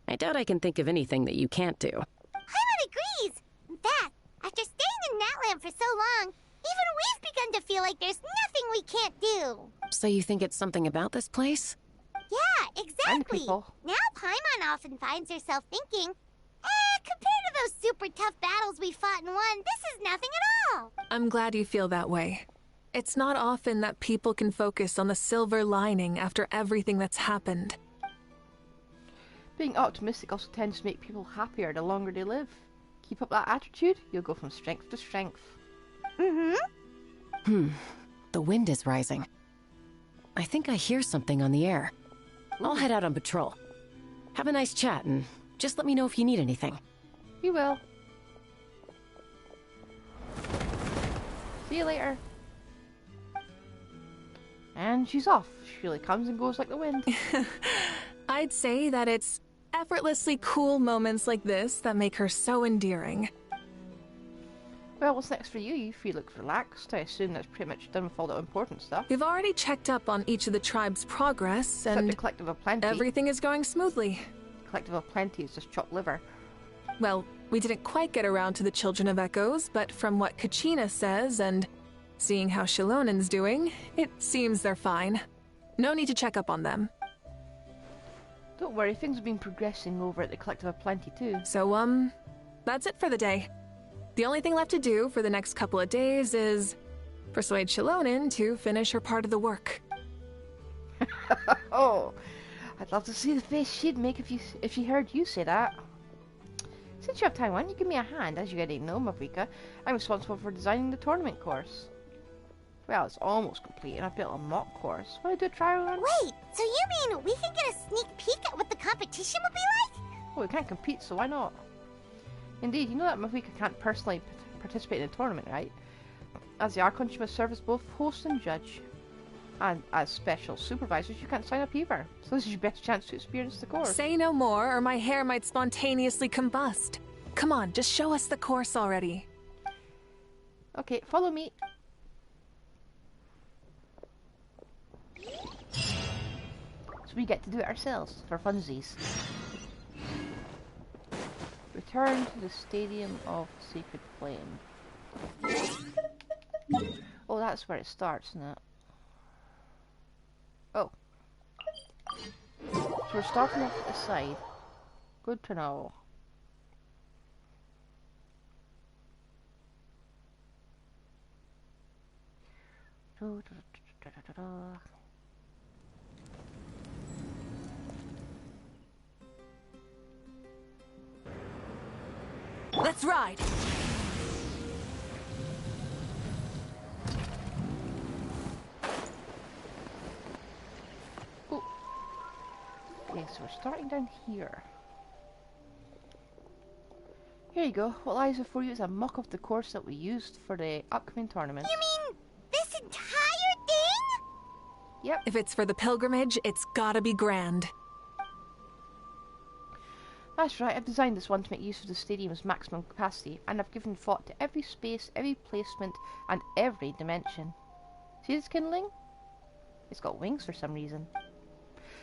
I doubt I can think of anything that you can't do. Paimon agrees. In fact, after staying in Natlan for so long, even we've begun to feel like there's nothing we can't do. So you think it's something about this place? Yeah, exactly. people. Now Paimon often finds herself thinking, compared to those super tough battles we fought and won, this is nothing at all. I'm glad you feel that way. It's not often that people can focus on the silver lining after everything that's happened. Being optimistic also tends to make people happier the longer they live. Keep up that attitude, you'll go from strength to strength. The wind is rising. I think I hear something on the air. I'll head out on patrol. Have a nice chat, and just let me know if you need anything. We will. See you later. And she's off. She really comes and goes like the wind. I'd say that it's effortlessly cool moments like this that make her so endearing. Well, what's next for you? You feel look relaxed. I assume that's pretty much done with all the important stuff. We've already checked up on each of the tribe's progress, Except and the Collective of Plenty. everything is going smoothly. Collective of Plenty is just chopped liver. Well, we didn't quite get around to the Children of Echoes, but from what Kachina says and seeing how Kseuronym's doing, it seems they're fine. No need to check up on them. Don't worry, things have been progressing over at the Collective of Plenty too. So, that's it for the day. The only thing left to do for the next couple of days is persuade Kseudonym to finish her part of the work. Oh, I'd love to see the face she'd make if she heard you say that. Since you have time, why don't you give me a hand? As you already know, Mavuika, I'm responsible for designing the tournament course. Well, it's almost complete, and I built a mock course. Want to do a trial run? Wait, so you mean we can get a sneak peek at what the competition would be like? Well, we can't compete, so why not? Indeed, you know that Mavuika can't personally participate in the tournament, right? As the Archon, she must serve as both host and judge. And as special supervisors, you can't sign up either. So this is your best chance to experience the course. Say no more, or my hair might spontaneously combust. Come on, just show us the course already. Okay, follow me. So we get to do it ourselves, for funsies. Return to the Stadium of Sacred Flame. Oh, that's where it starts, isn't it? Oh. So we're starting off at the side. Good to know. Let's ride! Oh. Okay, so we're starting down here. Here you go. What lies before you is a mock of the course that we used for the upcoming tournament. You mean this entire thing? Yep. If it's for the pilgrimage, it's gotta be grand. That's right, I've designed this one to make use of the stadium's maximum capacity, and I've given thought to every space, every placement, and every dimension. See this kindling? It's got wings for some reason.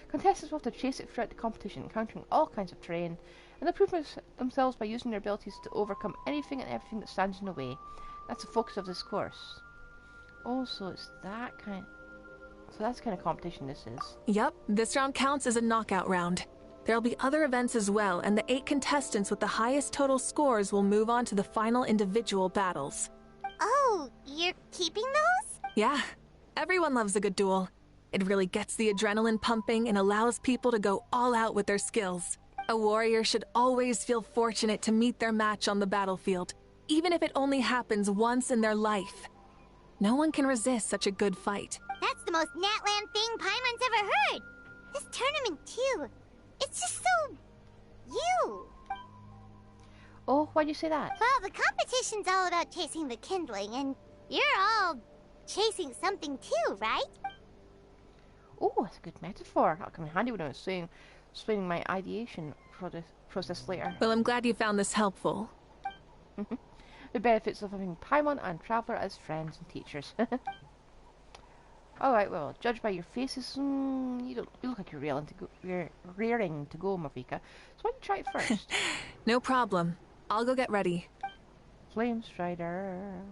Contestants will have to chase it throughout the competition, encountering all kinds of terrain, and they prove themselves by using their abilities to overcome anything and everything that stands in the way. That's the focus of this course. Oh, so it's that kind... So that's the kind of competition this is. Yep, this round counts as a knockout round. There'll be other events as well, and the 8 contestants with the highest total scores will move on to the final individual battles. Oh, you're keeping those? Yeah, everyone loves a good duel. It really gets the adrenaline pumping and allows people to go all out with their skills. A warrior should always feel fortunate to meet their match on the battlefield, even if it only happens once in their life. No one can resist such a good fight. That's the most Natland thing Paimon's ever heard. This tournament, too. It's just so... you. Oh, why'd you say that? Well, the competition's all about chasing the kindling, and you're all chasing something too, right? Oh, that's a good metaphor. That'll come in handy when I was explaining my ideation process later. Well, I'm glad you found this helpful. The benefits of having Paimon and Traveler as friends and teachers. Alright, well, judged by your faces, you look like you're rearing to go, Mavuika. So why don't you try it first? No problem. I'll go get ready. Flame Strider.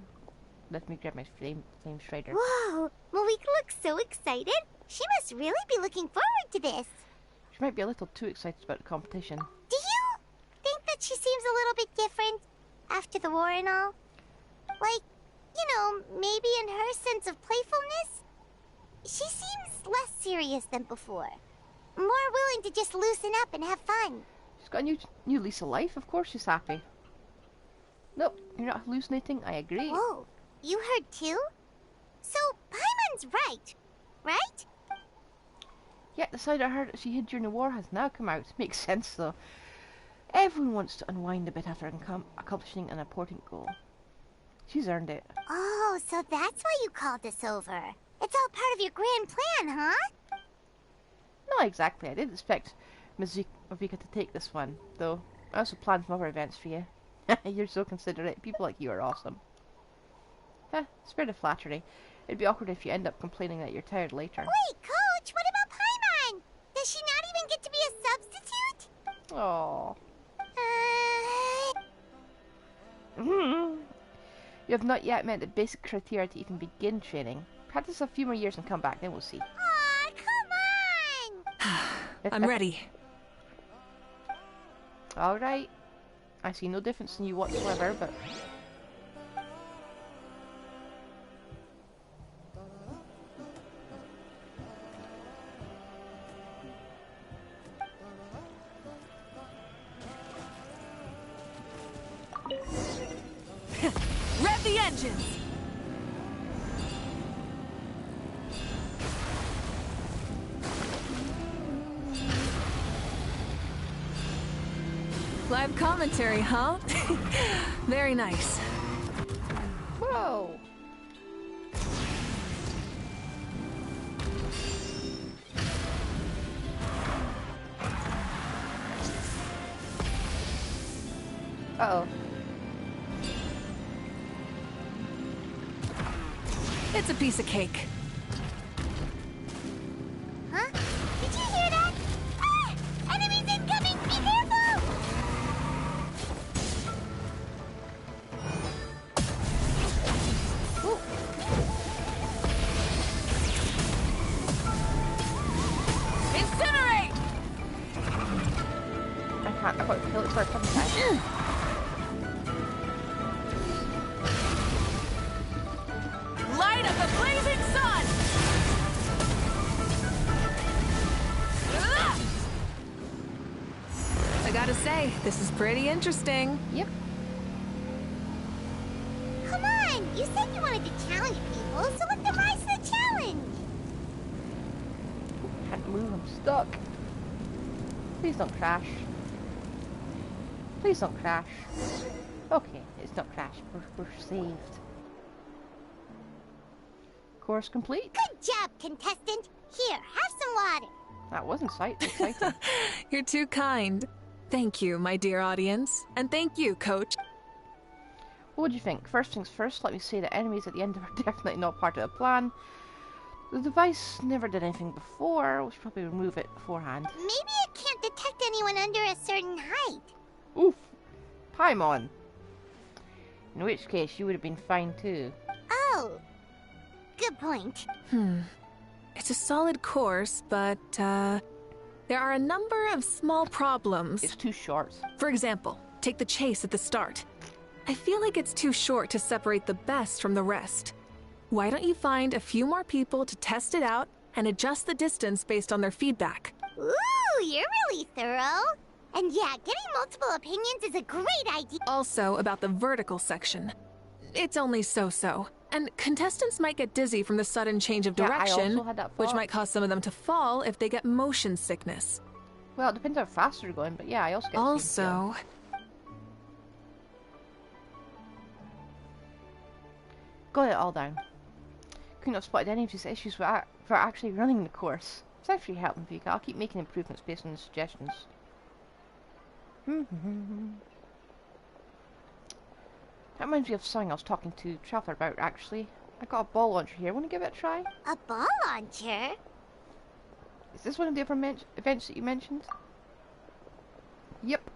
Let me grab my Flame Strider. Whoa! Mavuika looks so excited. She must really be looking forward to this. She might be a little too excited about the competition. Do you think that she seems a little bit different after the war and all? Like, you know, maybe in her sense of playfulness? She seems less serious than before. More willing to just loosen up and have fun. She's got a new lease of life, of course she's happy. Nope, you're not hallucinating, I agree. Whoa, you heard too? So, Paimon's right? Yeah, the side I heard that she hid during the war has now come out. Makes sense, though. Everyone wants to unwind a bit after accomplishing an important goal. She's earned it. Oh, so that's why you called us over. It's all part of your grand plan, huh? Not exactly. I didn't expect Mavuika to take this one, though. I also planned some other events for you. You're so considerate. People like you are awesome. Spare the flattery. It'd be awkward if you end up complaining that you're tired later. Wait, Coach, what about Paimon? Does she not even get to be a substitute? Aww. You have not yet met the basic criteria to even begin training. Practice a few more years and come back, then we'll see. Aw, come on! I'm ready. Alright. I see no difference in you whatsoever, but... Rev the engines! Live commentary, huh? Very nice. Whoa! Uh-oh. It's a piece of cake. Huh? Did you hear that? Ah! Enemies incoming! Be careful! Ooh. Incinerate! I can't. I've got to kill it first, haven't I? Light of the blazing sun! I gotta say, this is pretty interesting. Yep. Come on! You said you wanted to challenge people, so let them rise to the challenge! Can't move, I'm stuck. Please don't crash. Please don't crash. Okay, it's not crashed. We're saved. Course complete. Good job, contestant! Here, have some water! That was exciting. You're too kind. Thank you, my dear audience. And thank you, Coach. What would you think? First things first, let me say that enemies at the end are definitely not part of the plan. The device never did anything before. We should probably remove it beforehand. Maybe it can't detect anyone under a certain height. Oof. Paimon. In which case, you would have been fine too. Oh. Good point. It's a solid course, but, there are a number of small problems. It's too short. For example, take the chase at the start. I feel like it's too short to separate the best from the rest. Why don't you find a few more people to test it out and adjust the distance based on their feedback? Ooh, you're really thorough. And yeah, getting multiple opinions is a great idea. Also, about the vertical section. It's only so-so. And contestants might get dizzy from the sudden change of Yeah, I direction, also had that which thought. might cause some of them to fall if they get motion sickness. Well, it depends how fast they're going, but yeah, I also get the same feeling. Also, Got it all down. Couldn't have spotted any of these issues for actually running the course. Thanks for your help, Mavuika. I'll keep making improvements based on the suggestions. That reminds me of something I was talking to Traveler about, actually. I got a ball launcher here. Want to give it a try? A ball launcher? Is this one of the other events that you mentioned? Yep.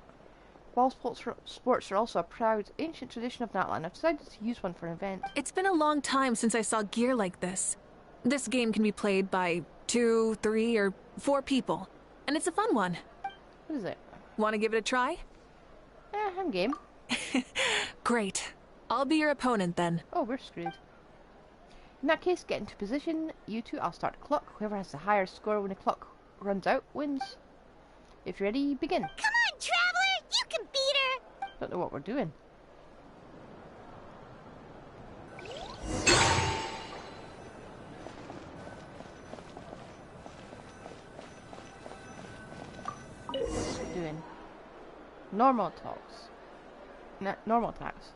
Ball sports are also a proud, ancient tradition of Natlan. I've decided to use one for an event. it's been a long time since I saw gear like this. This game can be played by 2, 3, or 4 people, and it's a fun one. What is it? Want to give it a try? I'm game. Great. I'll be your opponent then. Oh, we're screwed. In that case, get into position. You two, I'll start the clock. Whoever has the higher score when the clock runs out wins. If you're ready, begin. Come on, Traveler! You can beat her! Don't know what we're doing. What's it doing? Normal attacks. Normal attacks.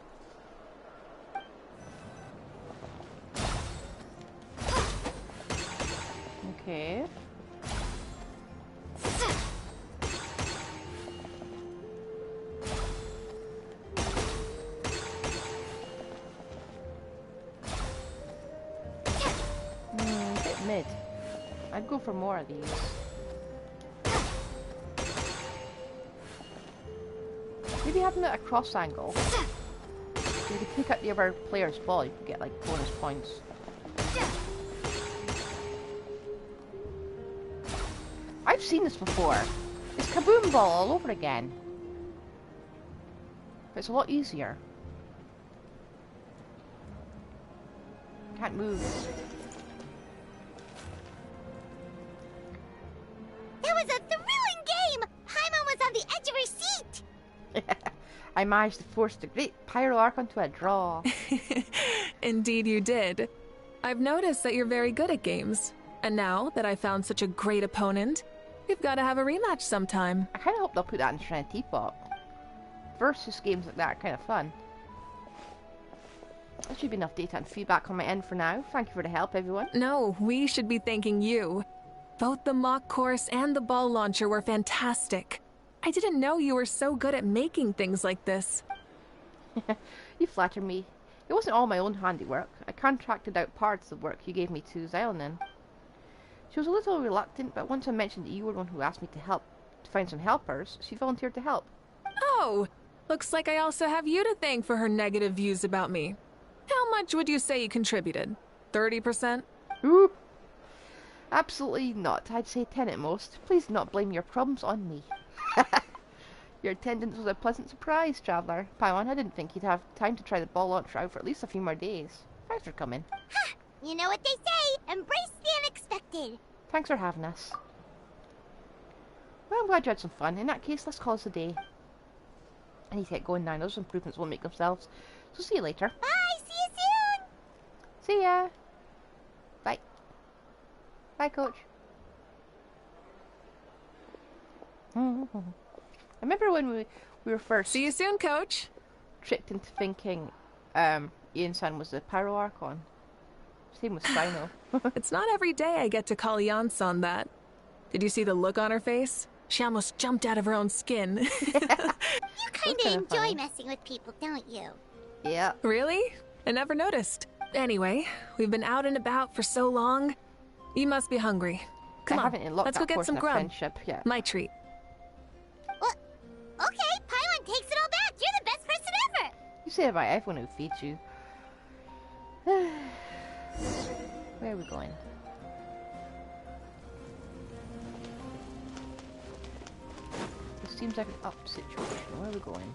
Okay. A bit mid. I'd go for more of these. Maybe having it at a cross angle. If you pick up the other player's ball, you can get like bonus points. I've seen this before. It's Kaboom Ball all over again. But it's a lot easier. Can't move. That was a thrilling game! Paimon was on the edge of her seat! I managed to force the great Pyro Arc onto a draw. Indeed you did. I've noticed that you're very good at games. And now that I found such a great opponent, we've got to have a rematch sometime. I kind of hope they'll put that in Shrine Teapot. Versus games like that are kind of fun. That should be enough data and feedback on my end for now. Thank you for the help, everyone. No, we should be thanking you. Both the mock course and the ball launcher were fantastic. I didn't know you were so good at making things like this. You flatter me. It wasn't all my own handiwork. I contracted out parts of the work you gave me to Kseudonym. She was a little reluctant, but once I mentioned that you were the one who asked me to find some helpers, she volunteered to help. Oh, looks like I also have you to thank for her negative views about me. How much would you say you contributed? 30%? Ooh. Absolutely not. I'd say 10 at most. Please do not blame your problems on me. Your attendance was a pleasant surprise, Traveller. Paimon, I didn't think you'd have time to try the ball launcher out for at least a few more days. Thanks for coming. Ha! You know what they say, embrace the unexpected. Thanks for having us. Well, I'm glad you had some fun. In that case, let's call this a day. I need to get going now. Those improvements won't make themselves. So see you later. Bye, see you soon! See ya! Bye. Bye, Coach. I remember when we were first See you soon, Coach. tricked into thinking Ian-san was the Pyro Archon. Same with Spino. It's not every day I get to call Yansan that. Did you see the look on her face? She almost jumped out of her own skin. You kinda kinda enjoy funny. messing with people, don't you? Yeah. Really? I never noticed. Anyway, we've been out and about for so long. You must be hungry. Come I on, haven't unlocked let's go that get portion some of grub. friendship yet. My treat. What? Okay, Paimon takes it all back. You're the best person ever. You say about everyone who feeds you. Where are we going? This seems like an up situation. Where are we going?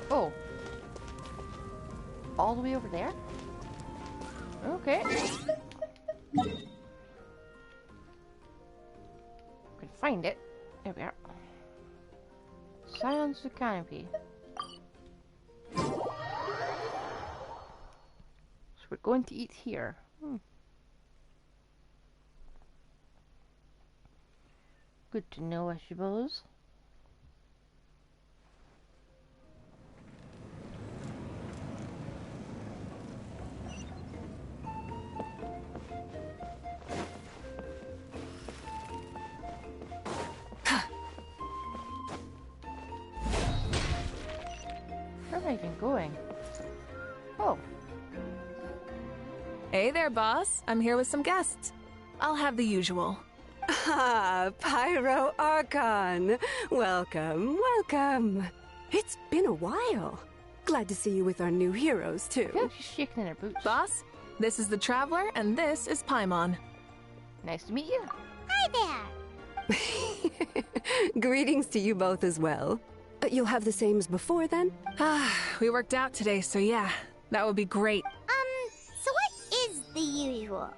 Oh. All the way over there? Okay. Can find it. There we are. Silence the canopy. So we're going to eat here. Good to know, I suppose. Where am I even going? Oh. Hey there, boss. I'm here with some guests. I'll have the usual. Ah, Pyro Archon. Welcome, welcome. It's been a while. Glad to see you with our new heroes, I feel too. like she's shaking in her boots. Boss, this is the Traveler, and this is Paimon. Nice to meet you. Hi there. Greetings to you both as well. You'll have the same as before, then? We worked out today, so yeah, that would be great. So what is the usual?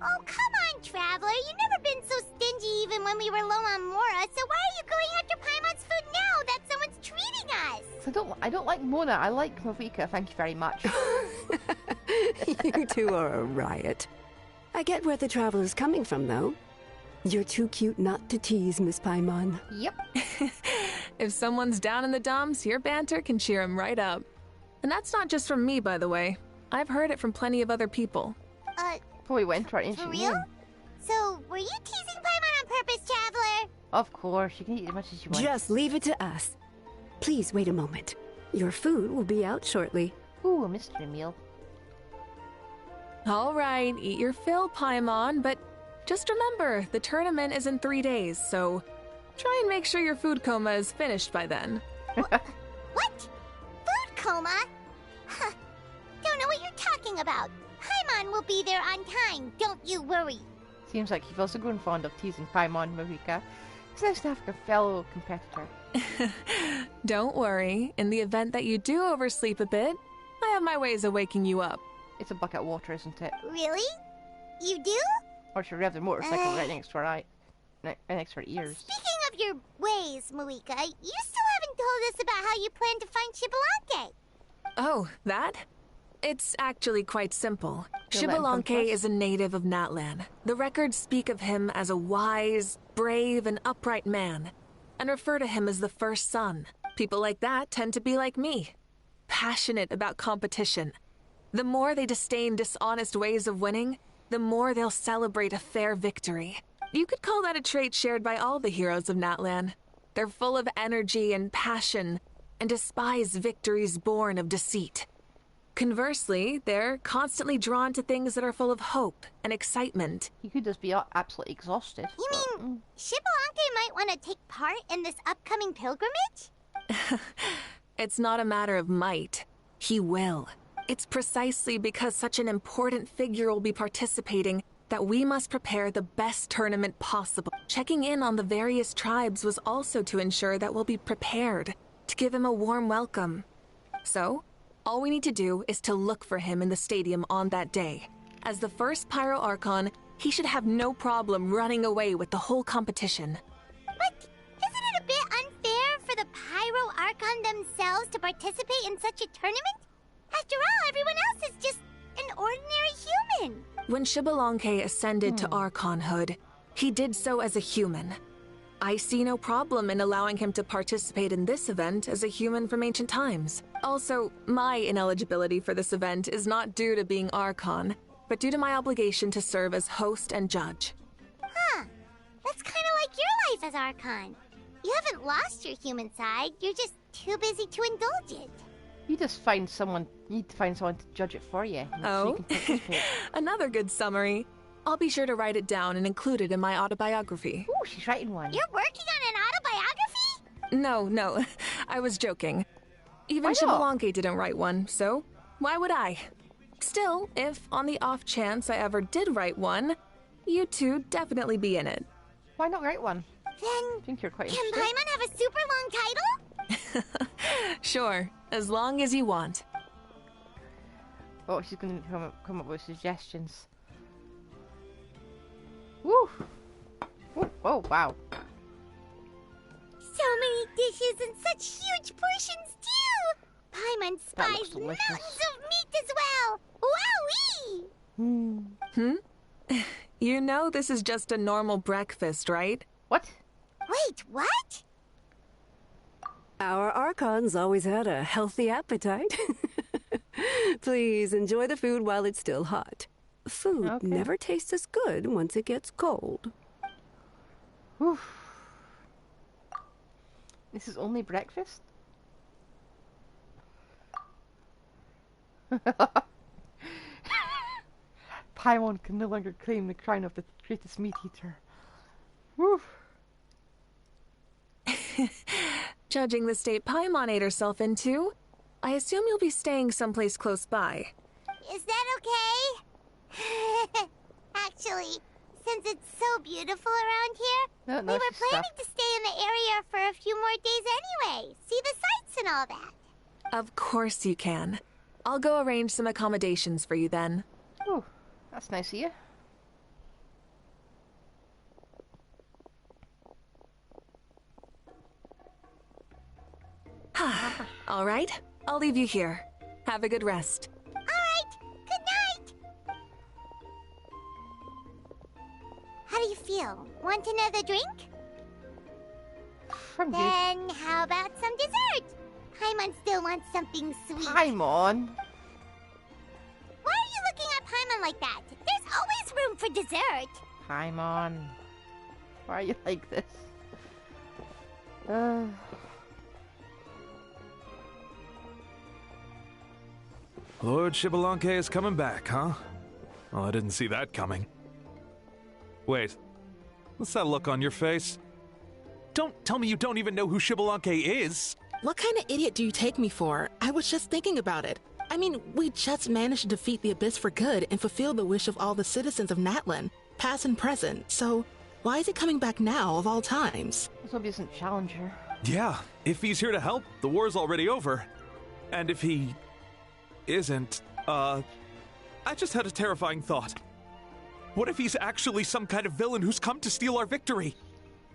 Oh, come on, Traveler. You've never been so stingy even when we were low on Mora, so why are you going after Paimon's food now that someone's treating us? I don't like Mona. I like Mavuika. Thank you very much. You two are a riot. I get where the Traveler's coming from, though. You're too cute not to tease, Miss Paimon. Yep. If someone's down in the dumps, your banter can cheer him right up. And that's not just from me, by the way. I've heard it from plenty of other people. Probably went to our For ancient real? name. So, were you teasing Paimon on purpose, Traveler? Of course, you can eat as much as you want. Just leave it to us. Please wait a moment. Your food will be out shortly. Ooh, a mystery meal. All right, eat your fill, Paimon, but just remember, the tournament is in 3 days, so try and make sure your food coma is finished by then. What? Food coma? Huh. Don't know what you're talking about. Paimon will be there on time, don't you worry. Seems like you've also grown fond of teasing Paimon, Mavuika. It's nice to have a fellow competitor. Don't worry, in the event that you do oversleep a bit, I have my ways of waking you up. It's a bucket of water, isn't it? Really? You do? Or she revved the motorcycle right next to her eye. Right next to her ears. Speaking of your ways, Mavuika, you still haven't told us about how you plan to find Xbalanque. Oh, that? It's actually quite simple. You'll let him come Xbalanque first? is a native of Natlan. The records speak of him as a wise, brave, and upright man, and refer to him as the first son. People like that tend to be like me, passionate about competition. The more they disdain dishonest ways of winning, the more they'll celebrate a fair victory. You could call that a trait shared by all the heroes of Natlan. They're full of energy and passion, and despise victories born of deceit. Conversely, they're constantly drawn to things that are full of hope and excitement. You could just be absolutely exhausted. You but, mean Xbalanque might want to take part in this upcoming pilgrimage? It's not a matter of might. He will. It's precisely because such an important figure will be participating that we must prepare the best tournament possible. Checking in on the various tribes was also to ensure that we'll be prepared to give him a warm welcome. So, all we need to do is to look for him in the stadium on that day. As the first Pyro Archon, he should have no problem running away with the whole competition. But isn't it a bit unfair for the Pyro Archon themselves to participate in such a tournament? After all, everyone else is just an ordinary human. When Xbalanque ascended to Archonhood, he did so as a human. I see no problem in allowing him to participate in this event as a human from ancient times. Also, my ineligibility for this event is not due to being Archon, but due to my obligation to serve as host and judge. Huh. That's kind of like your life as Archon. You haven't lost your human side, you're just too busy to indulge it. You just find someone. You need to find someone to judge it for you. So you Oh, can participate. another good summary. I'll be sure to write it down and include it in my autobiography. Ooh, she's writing one. You're working on an autobiography? No, I was joking. Even Why not? Xbalanque didn't write one, so why would I? Still, if on the off chance I ever did write one, you two definitely be in it. Why not write one? Then I think you're quite can interesting. Paimon have a super long title? Sure, as long as you want. Oh, she's going to come up with suggestions. Woo! Woo. Oh, wow. So many dishes and such huge portions too! Paimon That looks spies delicious. mountains of meat as well! Wowee! You know this is just a normal breakfast, right? What? Wait, what? Our Archons always had a healthy appetite. Please enjoy the food while it's still hot. Food Okay. never tastes as good once it gets cold. Whew. This is only breakfast? Paimon can no longer claim the crown of the greatest meat eater. Woo. Judging the state Paimon ate herself into, I assume you'll be staying someplace close by. Is that okay? Actually, since it's so beautiful around here, No, we were she's planning stuffed. to stay in the area for a few more days anyway. See the sights and all that. Of course you can. I'll go arrange some accommodations for you then. Oh, that's nice of you. All right, I'll leave you here. Have a good rest. All right, good night. How do you feel? Want another drink? I'm good. Then how about some dessert? Paimon still wants something sweet. Paimon! Why are you looking at Paimon like that? There's always room for dessert. Paimon. Why are you like this? Lord Xbalanque is coming back, huh? Well, I didn't see that coming. Wait, what's that look on your face? Don't tell me you don't even know who Xbalanque is! What kind of idiot do you take me for? I was just thinking about it. I mean, we just managed to defeat the Abyss for good and fulfill the wish of all the citizens of Natlan, past and present, so why is he coming back now of all times? Let's hope he doesn't challenge her. Yeah, if he's here to help, the war's already over. And if he isn't, I just had a terrifying thought. What if he's actually some kind of villain who's come to steal our victory?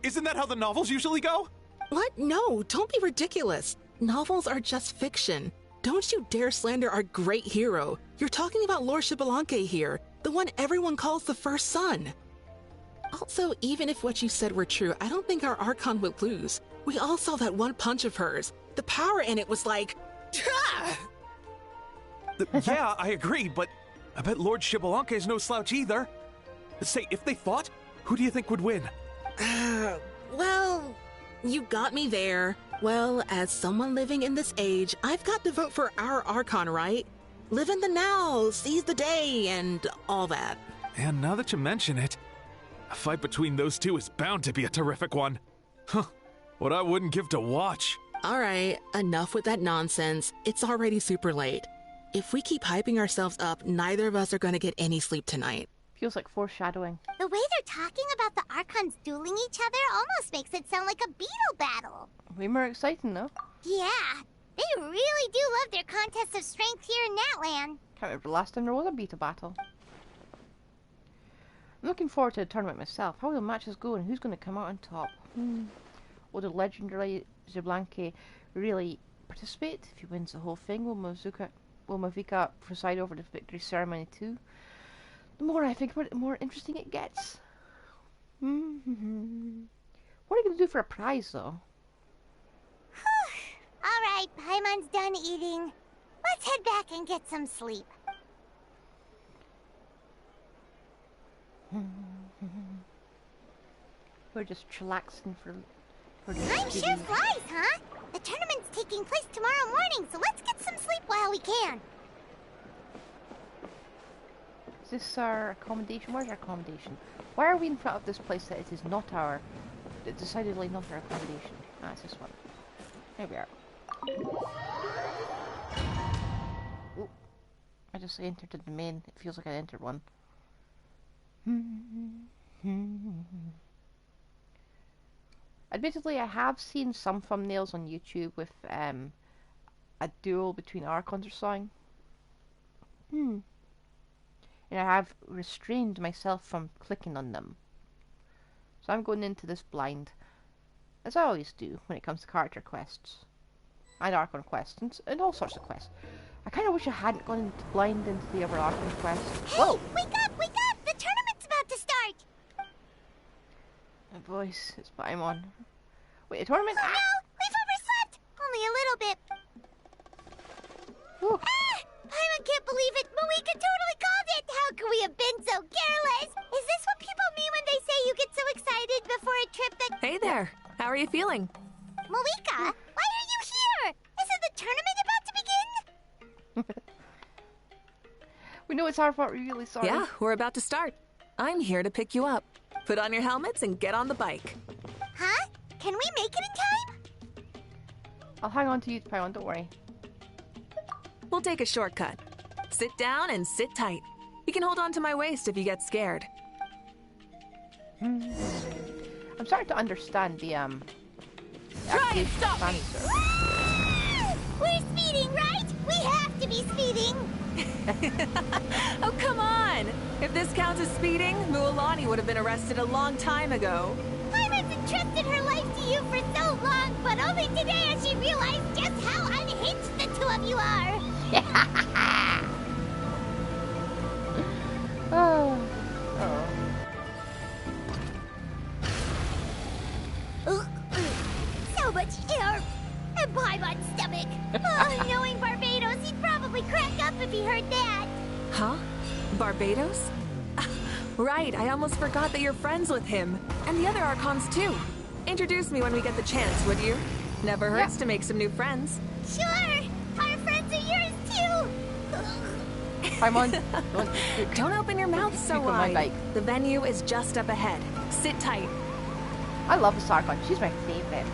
Isn't that how the novels usually go? What? No, don't be ridiculous. Novels are just fiction. Don't you dare slander our great hero. You're talking about Lord Xbalanque here, the one everyone calls the first son. Also, even if what you said were true, I don't think our Archon would lose. We all saw that one punch of hers. The power in it was like... Yeah, I agree, but I bet Lord Xbalanque is no slouch either. Say, if they fought, who do you think would win? Well, you got me there. Well, as someone living in this age, I've got to vote for our Archon, right? Live in the now, seize the day, and all that. And now that you mention it, a fight between those two is bound to be a terrific one. Huh, what I wouldn't give to watch. All right, enough with that nonsense. It's already super late. If we keep hyping ourselves up, neither of us are going to get any sleep tonight. Feels like foreshadowing. The way they're talking about the Archons dueling each other almost makes it sound like a beetle battle. Way more exciting though. Yeah, they really do love their contests of strength here in Natlan. Can't remember the last time there was a beta battle. I'm looking forward to the tournament myself. How will the matches go and who's going to come out on top? Will the legendary Xbalanque really participate? If he wins the whole thing, will Mavuika preside over the victory ceremony too? The more I think about it, the more interesting it gets. What are you going to do for a prize though? Alright, Paimon's done eating. Let's head back and get some sleep. We're just chillaxing for Time sure flies, huh? The tournament's taking place tomorrow morning, so let's get some sleep while we can. Is this our accommodation? Where's our accommodation? Why are we in front of this place that it is not our... decidedly not our accommodation? Ah, it's this one. There we are. Ooh. I just entered the domain. It feels like I entered one. Admittedly, I have seen some thumbnails on YouTube with a duel between Archons or something. And I have restrained myself from clicking on them. So I'm going into this blind, as I always do when it comes to character quests. And Archon quests, and all sorts of quests. I kind of wish I hadn't gone into blind into the other Archon quests. Hey, Whoa! wake up, wake up! The tournament's about to start! My voice, it's what I'm on. Wait, a tournament? Oh no! We've overslept! Only a little bit. Whew. Paimon can't believe it! Mavuika totally called it! How could we have been so careless? Is this what people mean when they say you get so excited before a trip that... Hey there. How are you feeling? Mavuika, why are you here? Isn't the tournament about to begin? We know it's our fault, we're really sorry. Yeah, we're about to start. I'm here to pick you up. Put on your helmets and get on the bike. Huh? Can we make it in time? I'll hang on to you, Paimon, don't worry. We'll take a shortcut. Sit down and sit tight. You can hold on to my waist if you get scared. I'm starting to understand the, Try and stop me! We're speeding, right? We have to be speeding! Oh, come on! If this counts as speeding, Mualani would have been arrested a long time ago. Paimon's entrusted her life to you for so long, but only today has she realized just how unhinged the two of you are! Oh. So much air! And Paimon's stomach! Oh, knowing Barbados, he'd probably crack up if he heard that! Huh? Barbados? Right, I almost forgot that you're friends with him. And the other Archons, too. Introduce me when we get the chance, would you? Never hurts to make some new friends. Sure! Our friends are yours, too! Paimon, don't open your mouth so wide. The venue is just up ahead. Sit tight. I love this Archon. She's my favorite.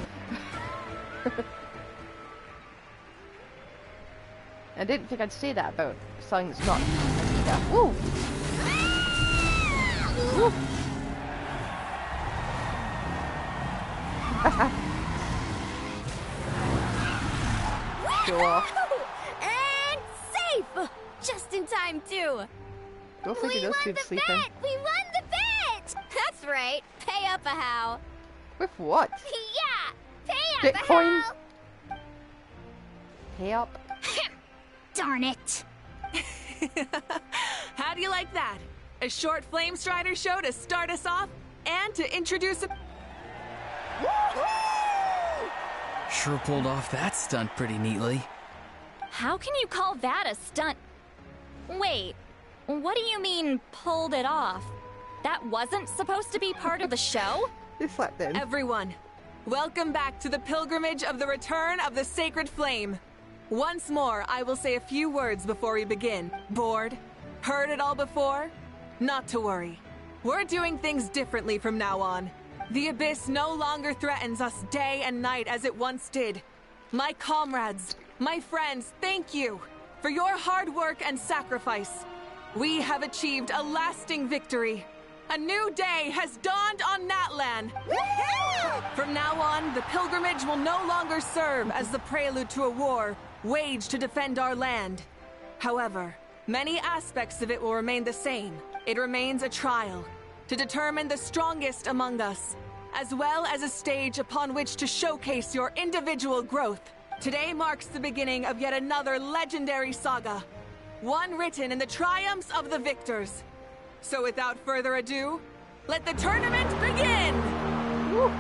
I didn't think I'd say that about something that's not Anita. Woo! Woo! Show off. And safe! Just in time, too. Go figure those two sleeping. We won the bet! That's right. Pay up a how. With what? Yeah! Pay up Bitcoin? a how! Pay up? Darn it! How do you like that? A short Flame Strider show to start us off and to introduce a... Sure pulled off that stunt pretty neatly. How can you call that a stunt? Wait, what do you mean, pulled it off? That wasn't supposed to be part of the show? They slept in. Everyone, welcome back to the pilgrimage of the return of the sacred flame. Once more, I will say a few words before we begin. Bored? Heard it all before? Not to worry. We're doing things differently from now on. The abyss no longer threatens us day and night as it once did. My comrades, my friends, thank you for your hard work and sacrifice. We have achieved a lasting victory. A new day has dawned on Natlan. From now on, the pilgrimage will no longer serve as the prelude to a war waged to defend our land. However, many aspects of it will remain the same. It remains a trial to determine the strongest among us, as well as a stage upon which to showcase your individual growth. Today marks the beginning of yet another legendary saga, one written in the triumphs of the victors. So without further ado, let the tournament begin! Woo.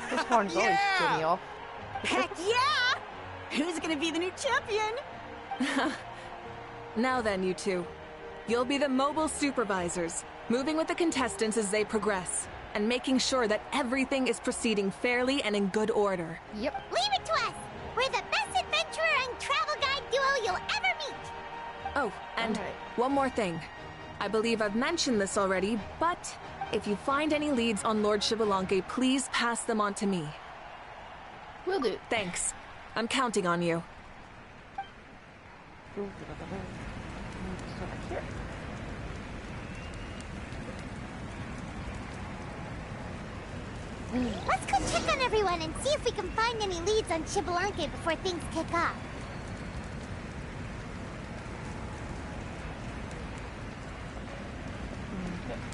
This horn's always threw me off. Heck yeah! Who's gonna be the new champion? Now then, you two. You'll be the mobile supervisors, moving with the contestants as they progress, and making sure that everything is proceeding fairly and in good order. Yep. Leave it to We're the best adventurer and travel guide duo you'll ever meet! Oh, and one more thing. I believe I've mentioned this already, but if you find any leads on Lord Xbalanque, please pass them on to me. Will do. Thanks. I'm counting on you. Let's go check on everyone and see if we can find any leads on Xbalanque before things kick off.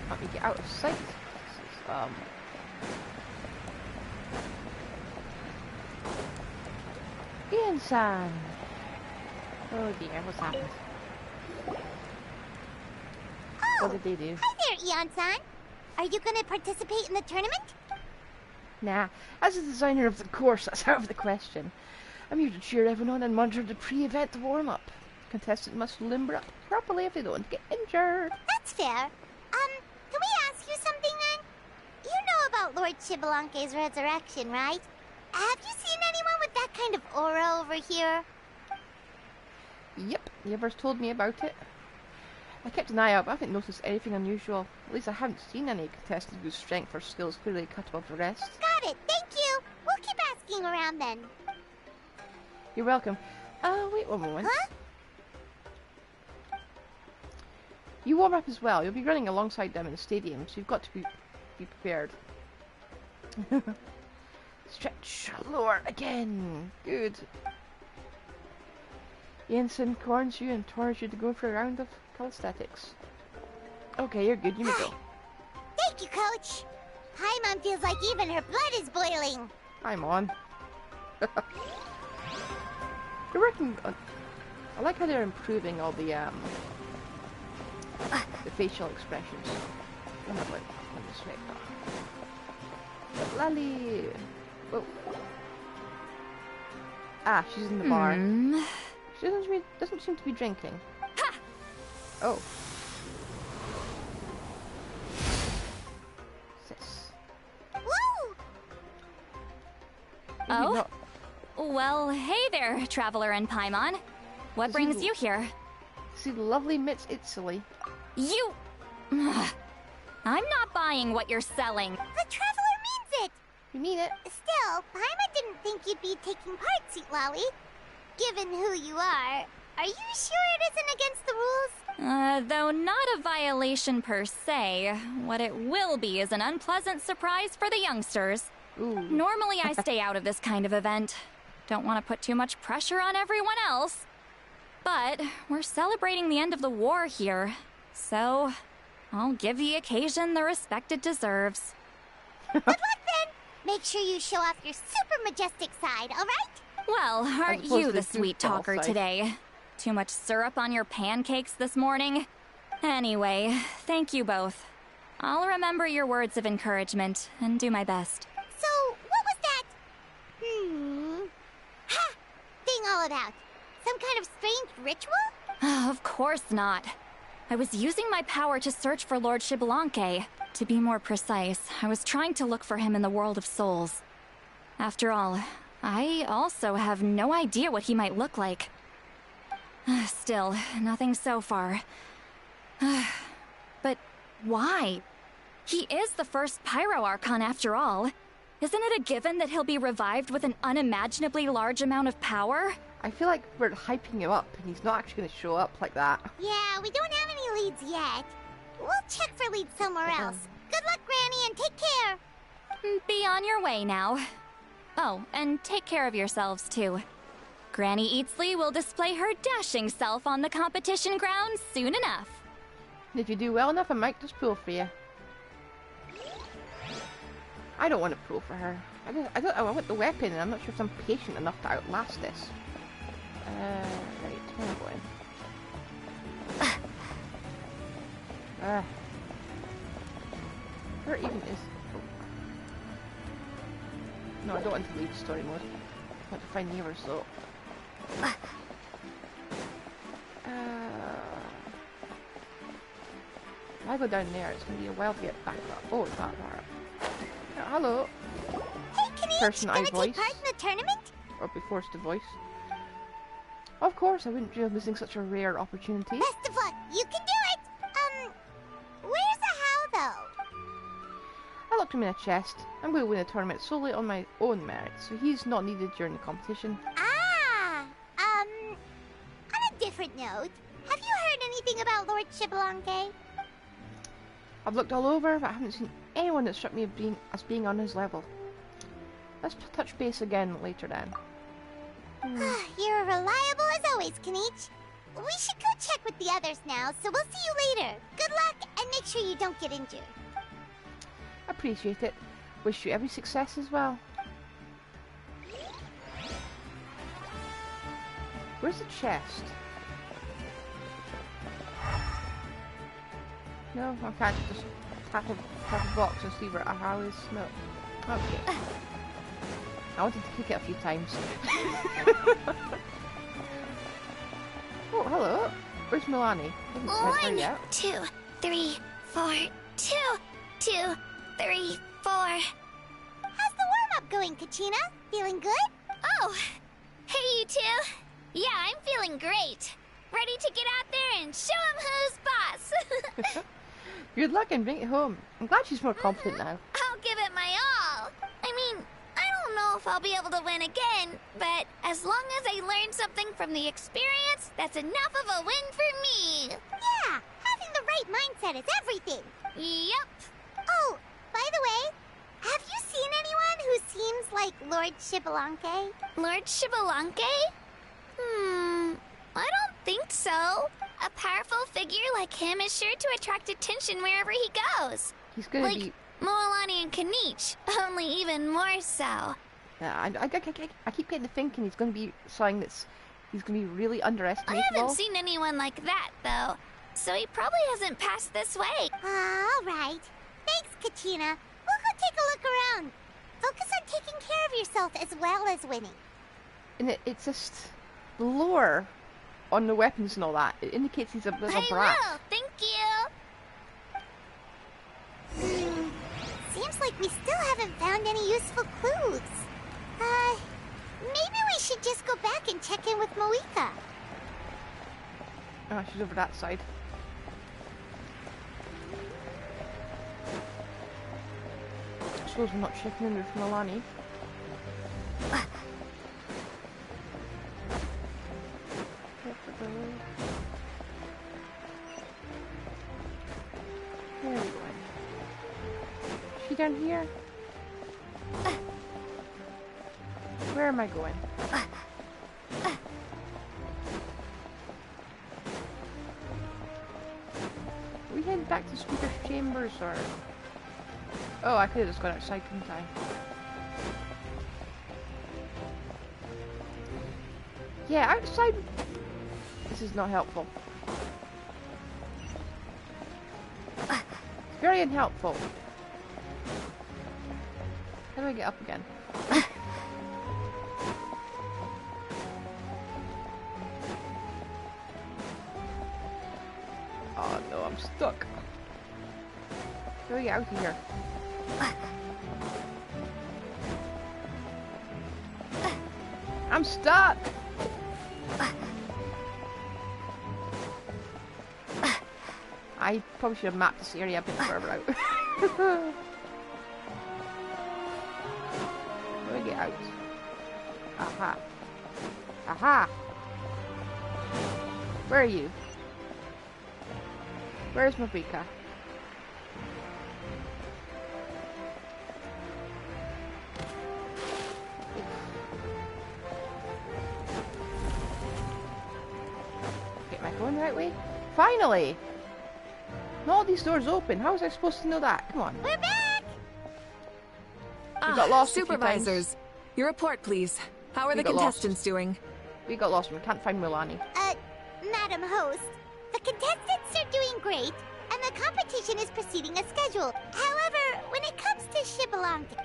Let me get out of sight. This is, Ian-san! Oh dear, what's happened? Oh, what did they do? Hi there, Ian-san. Are you gonna participate in the tournament? Nah, as the designer of the course, that's out of the question. I'm here to cheer everyone on and monitor the pre-event warm-up. Contestants must limber up properly if they don't get injured. That's fair. Can we ask you something then? You know about Lord Xbalanque's resurrection, right? Have you seen anyone with that kind of aura over here? Yep, Yevers told me about it. I kept an eye out, but I haven't noticed anything unusual. At least I haven't seen any contestants whose strength or skills clearly cut above the rest. Got it, thank you! We'll keep asking around then. You're welcome. Wait one moment. Huh? You warm up as well. You'll be running alongside them in the stadium, so you've got to be prepared. Stretch lower again. Good. Jensen corns you and tours you to go for a round of calisthenics. Okay, you're good. You may go. Thank you, Coach. Paimon feels like even her blood is boiling. I'm on. You're working on... I like how they're improving all the facial expressions. Oh, no, wait. Let me swipe that. Lally! Whoa. Ah, she's in the bar. She doesn't seem to be drinking. Ha! Oh. Sis. Woo! Oh? Well, hey there, Traveler and Paimon. What brings you here? See the lovely Miss Italy. You... I'm not buying what you're selling. The Traveler means it! You mean it? Still, Paimon didn't think you'd be taking part, Sweet Lolly. Given who you are you sure it isn't against the rules? Though not a violation per se, what it will be is an unpleasant surprise for the youngsters. Ooh. Normally I stay out of this kind of event. Don't want to put too much pressure on everyone else. But we're celebrating the end of the war here, so I'll give the occasion the respect it deserves. Good luck then! Make sure you show off your super majestic side, alright? Well, aren't you the sweet talker today? Too much syrup on your pancakes this morning? Anyway, thank you both. I'll remember your words of encouragement and do my best. So, what was that? Ha! Thing all about? Some kind of strange ritual? Of course not. I was using my power to search for Lord Xbalanque. To be more precise, I was trying to look for him in the world of souls. After all, I also have no idea what he might look like. Still, nothing so far. But why? He is the first Pyro Archon after all. Isn't it a given that he'll be revived with an unimaginably large amount of power? I feel like we're hyping him up, and he's not actually going to show up like that. Yeah, we don't have any leads yet. We'll check for leads somewhere else. Good luck, Granny, and take care. Be on your way now. Oh, and take care of yourselves, too. Granny Eatsley will display her dashing self on the competition grounds soon enough. And if you do well enough, I might just pull for you. I don't want to pull for her. I want the weapon, and I'm not sure if I'm patient enough to outlast this. Right, where am I going? Where even is... Oh. No, I don't want to leave story mode. I want to find Nevers, though. If I go down there, it's going to be a while to get back up. Oh, that part. Hello. Hey, Kenny, Person I gonna voice. take part in the tournament? or be forced to voice. Of course, I wouldn't dream of missing such a rare opportunity. Best of luck. You can do it. Where's the how though? I locked him in a chest. I'm going to win the tournament solely on my own merit, so he's not needed during the competition. On a different note, have you heard anything about Lord Xbalanque? I've looked all over, but I haven't seen anyone that struck me as being on his level. Let's touch base again later then. You're reliable as always, Kanichi. We should go check with the others now, so we'll see you later. Good luck, and make sure you don't get injured. Appreciate it. Wish you every success as well. Where's the chest? No, I can't just tap a box and see where AHA is. No. Okay. I wanted to kick it a few times. Oh, hello. Where's Milani? 1, 2, 3, 4. 2, 2, 3, 4. How's the warm-up going, Kachina? Feeling good? Oh, hey you two. Yeah, I'm feeling great. Ready to get out there and show 'em who's boss. Good luck and bring it home. I'm glad she's more confident now. I'll give it my all. I mean, I don't know if I'll be able to win again, but as long as I learn something from the experience, that's enough of a win for me. Yeah, having the right mindset is everything. Yep. Oh, by the way, have you seen anyone who seems like Lord Xbalanque? Lord Xbalanque? I don't think so. A powerful figure like him is sure to attract attention wherever he goes. He's gonna like be... Moalani and Kanichi, only even more so. Yeah, I keep getting to thinking he's gonna be something that's... He's gonna be really underestimatable. I haven't seen anyone like that, though. So he probably hasn't passed this way. All right. Thanks, Kachina. We'll go take a look around. Focus on taking care of yourself as well as winning. And it's just... the lore on the weapons and all that. It indicates he's a bit of a brat. I will, thank you. Seems like we still haven't found any useful clues. Maybe we should just go back and check in with Mavuika. Oh, she's over that side. I suppose we're not checking in with Milani. Where are we going? Is she down here? Where am I going? Are we heading back to Speaker's Chambers or... Oh, I could have just gone outside, couldn't I? Yeah, outside... This is not helpful. Very unhelpful. How do I get up again? Oh no, I'm stuck. How do I get out of here? I'm stuck! I probably should have mapped this area a bit further out. How do I get out? Aha. Aha! Where are you? Where's Mavuika? Okay, am I going the right way? Finally! Not all these doors open. How was I supposed to know that? Come on. We're back! We got lost Supervisors, your report, please. How are the contestants doing? We got lost and we can't find Milani. Madam Host, the contestants are doing great, and the competition is proceeding as scheduled. However, when it comes to Xbalanque...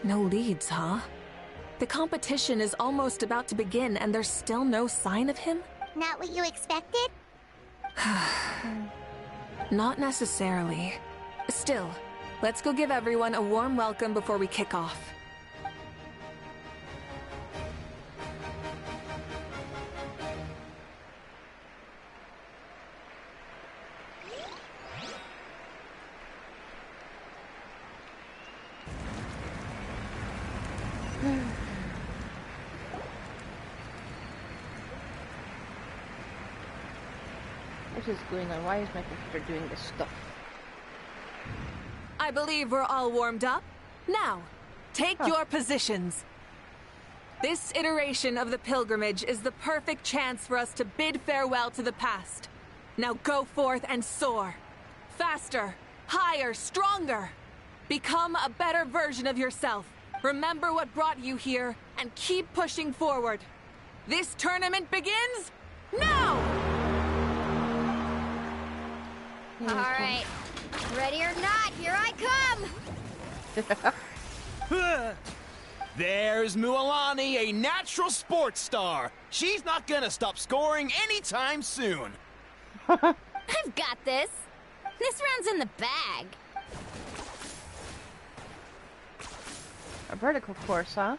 No leads, huh? The competition is almost about to begin, and there's still no sign of him? Not what you expected? Not necessarily. Still, let's go give everyone a warm welcome before we kick off. What is going on? Why is my computer doing this stuff? I believe we're all warmed up. Now, take your positions. This iteration of the pilgrimage is the perfect chance for us to bid farewell to the past. Now go forth and soar. Faster, higher, stronger. Become a better version of yourself. Remember what brought you here, and keep pushing forward. This tournament begins now! Alright. Ready or not, here I come! There's Mualani, a natural sports star. She's not gonna stop scoring anytime soon. I've got this. This round's in the bag. A vertical course, huh?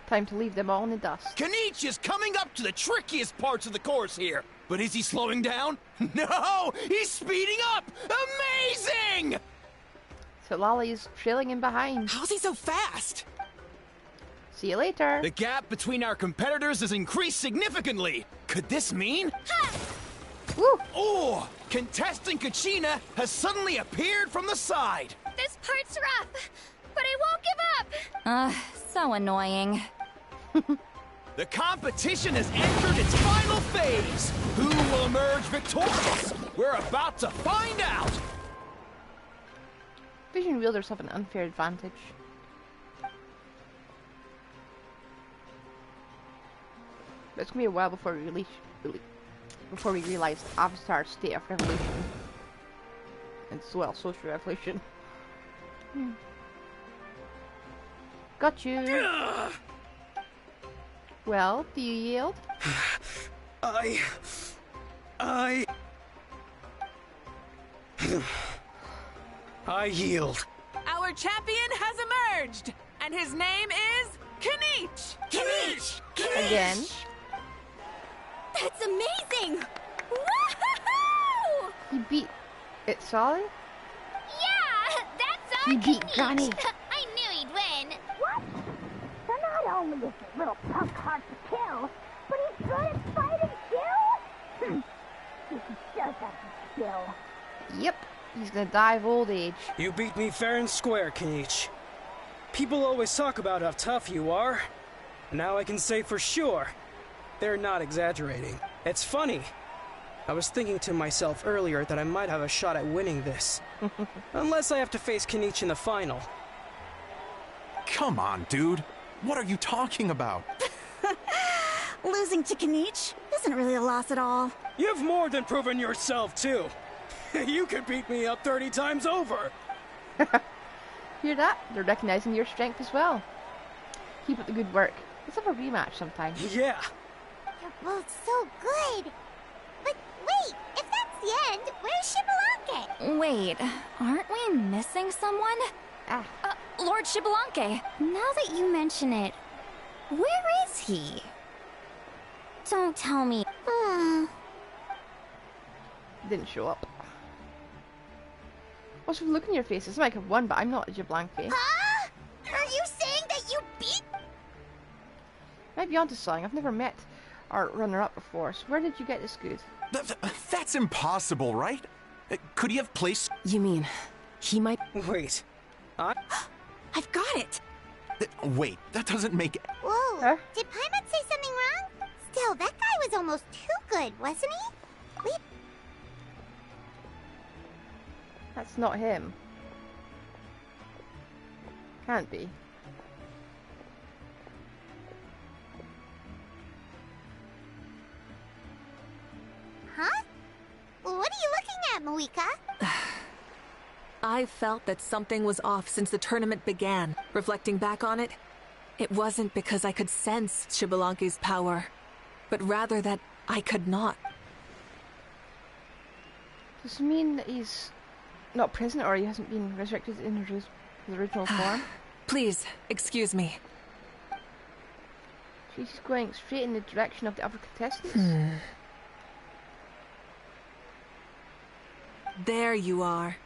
Time to leave them all in the dust. Kanich is coming up to the trickiest parts of the course here. But is he slowing down? No! He's speeding up! Amazing! So Lolly's trailing in behind. How's he so fast? See you later. The gap between our competitors has increased significantly. Could this mean? Woo! Oh! Contestant Kachina has suddenly appeared from the side. This part's rough, but I won't give up. So annoying. The competition has entered its final phase. Who will emerge victorious? We're about to find out. Vision wielders have an unfair advantage. But it's gonna be a while before we realize Avatar's state of revolution. And well, social revolution. Got you. Well, do you yield? I yield. Our champion has emerged, and his name is Kanich! Kanich! Again. That's amazing! Woohoo! He beat it solid? Yeah! That's our He beat Kanich. Johnny. I knew he'd win. What? So not only is this little punk hard to kill, but he's good at fighting too? He does have the skill. Yep. He's gonna die of old age. You beat me fair and square, Kanich. People always talk about how tough you are. Now I can say for sure, they're not exaggerating. It's funny. I was thinking to myself earlier that I might have a shot at winning this. Unless I have to face Kanich in the final. Come on, dude. What are you talking about? Losing to Kanich isn't really a loss at all. You've more than proven yourself, too. You could beat me up 30 times over. Hear that? They're recognizing your strength as well. Keep up the good work. Let's have a rematch sometime. Yeah. You're both so good. But wait, if that's the end, where's Shibalanke? Wait, aren't we missing someone? Lord Shibalanke. Now that you mention it, where is he? Don't tell me. Didn't show up. What's with the look in your face? It's like I've won, but I'm not a Jablanque. Huh? Are you saying that you beat? Might be onto something. I've never met our runner-up before, so where did you get this good? That's impossible, right? Could he have placed... You mean, he might... Wait. I've got it! Wait, that doesn't make... Whoa, Huh? did Paimon say something wrong? Still, that guy was almost too good, wasn't he? That's not him. Can't be. Huh? What are you looking at, Mavuika? I felt that something was off since the tournament began. Reflecting back on it, it wasn't because I could sense Shibalanke's power, but rather that I could not. Does it mean that he's not present, or he hasn't been resurrected in his original form? Please, excuse me. She's going straight in the direction of the other contestants. There you are.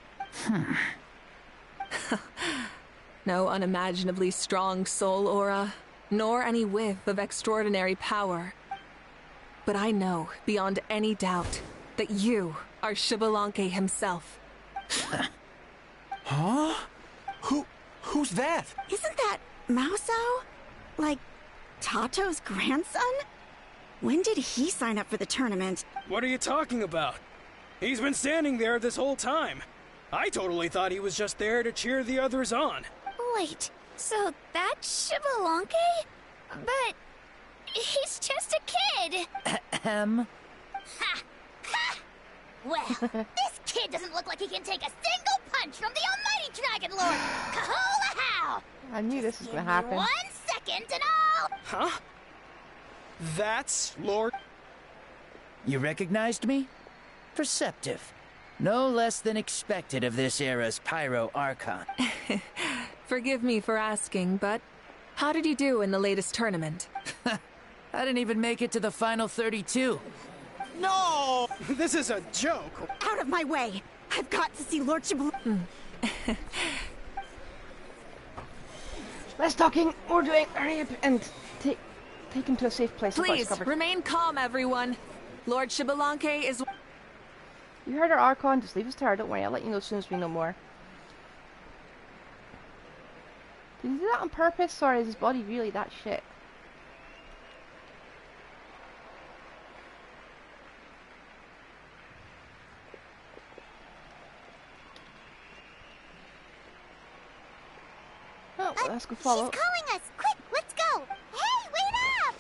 No unimaginably strong soul aura, nor any whiff of extraordinary power. But I know, beyond any doubt, that you are Xbalanque himself. Huh? Who's that? Isn't that Mauso? Like, Tato's grandson? When did he sign up for the tournament? What are you talking about? He's been standing there this whole time. I totally thought he was just there to cheer the others on. Wait, so that's Xbalanque? But he's just a kid. Ahem. Ha! Ha! Well, this kid doesn't look like he can take a single punch from the almighty Dragon Lord! Kahola how! I knew this was gonna happen. 1 second and I'll... Huh? That's Lord... You recognized me? Perceptive. No less than expected of this era's Pyro Archon. Forgive me for asking, but how did you do in the latest tournament? I didn't even make it to the final 32. No! This is a joke. Out of my way! I've got to see Lord Xbalanque. Less talking, more doing. Hurry up and take him to a safe place. Please, remain calm, everyone. Lord Xbalanque is... You heard our Archon, just leave us to her, don't worry, I'll let you know as soon as we know more. Did he do that on purpose, or is his body really that shit? Oh, well, let's go follow. She's calling us! Quick, let's go! Hey, wait up!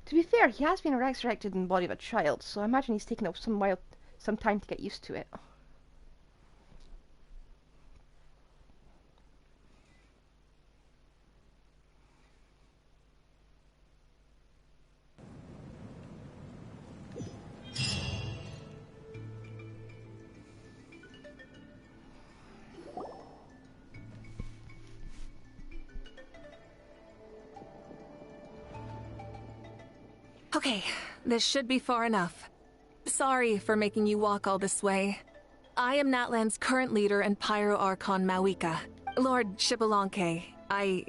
To be fair, he has been resurrected in the body of a child, so I imagine he's taken up some time to get used to it. Okay, this should be far enough. Sorry for making you walk all this way. I am Natlan's current leader and Pyro Archon Mavuika. Lord Xbalanque, I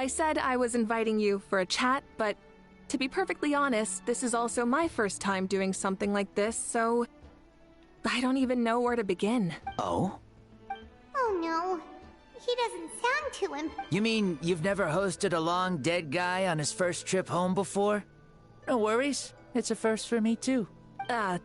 said I was inviting you for a chat, but to be perfectly honest, this is also my first time doing something like this, so I don't even know where to begin. Oh? Oh no. He doesn't sound too You mean you've never hosted a long dead guy on his first trip home before? No worries. It's a first for me, too. I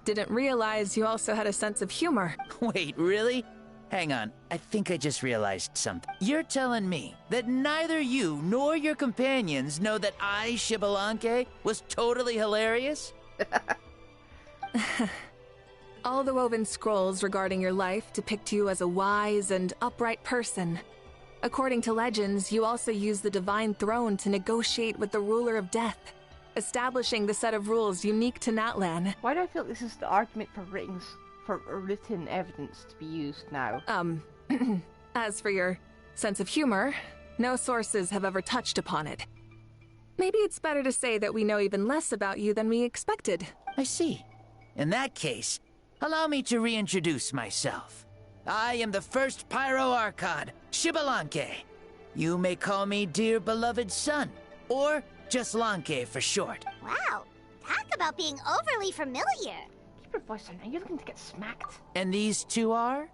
didn't realize you also had a sense of humor. Wait, really? Hang on. I think I just realized something. You're telling me that neither you nor your companions know that I, Xbalanque, was totally hilarious? All the woven scrolls regarding your life depict you as a wise and upright person. According to legends, you also use the Divine Throne to negotiate with the Ruler of Death, establishing the set of rules unique to Natlan. Why do I feel this is the argument for written evidence to be used now? As for your sense of humor, no sources have ever touched upon it. Maybe it's better to say that we know even less about you than we expected. I see. In that case, allow me to reintroduce myself. I am the first Pyro Archon, Xbalanque. You may call me dear beloved son, or just Lanque for short. Wow, talk about being overly familiar. Keep your voice down, are you looking to get smacked? And these two are?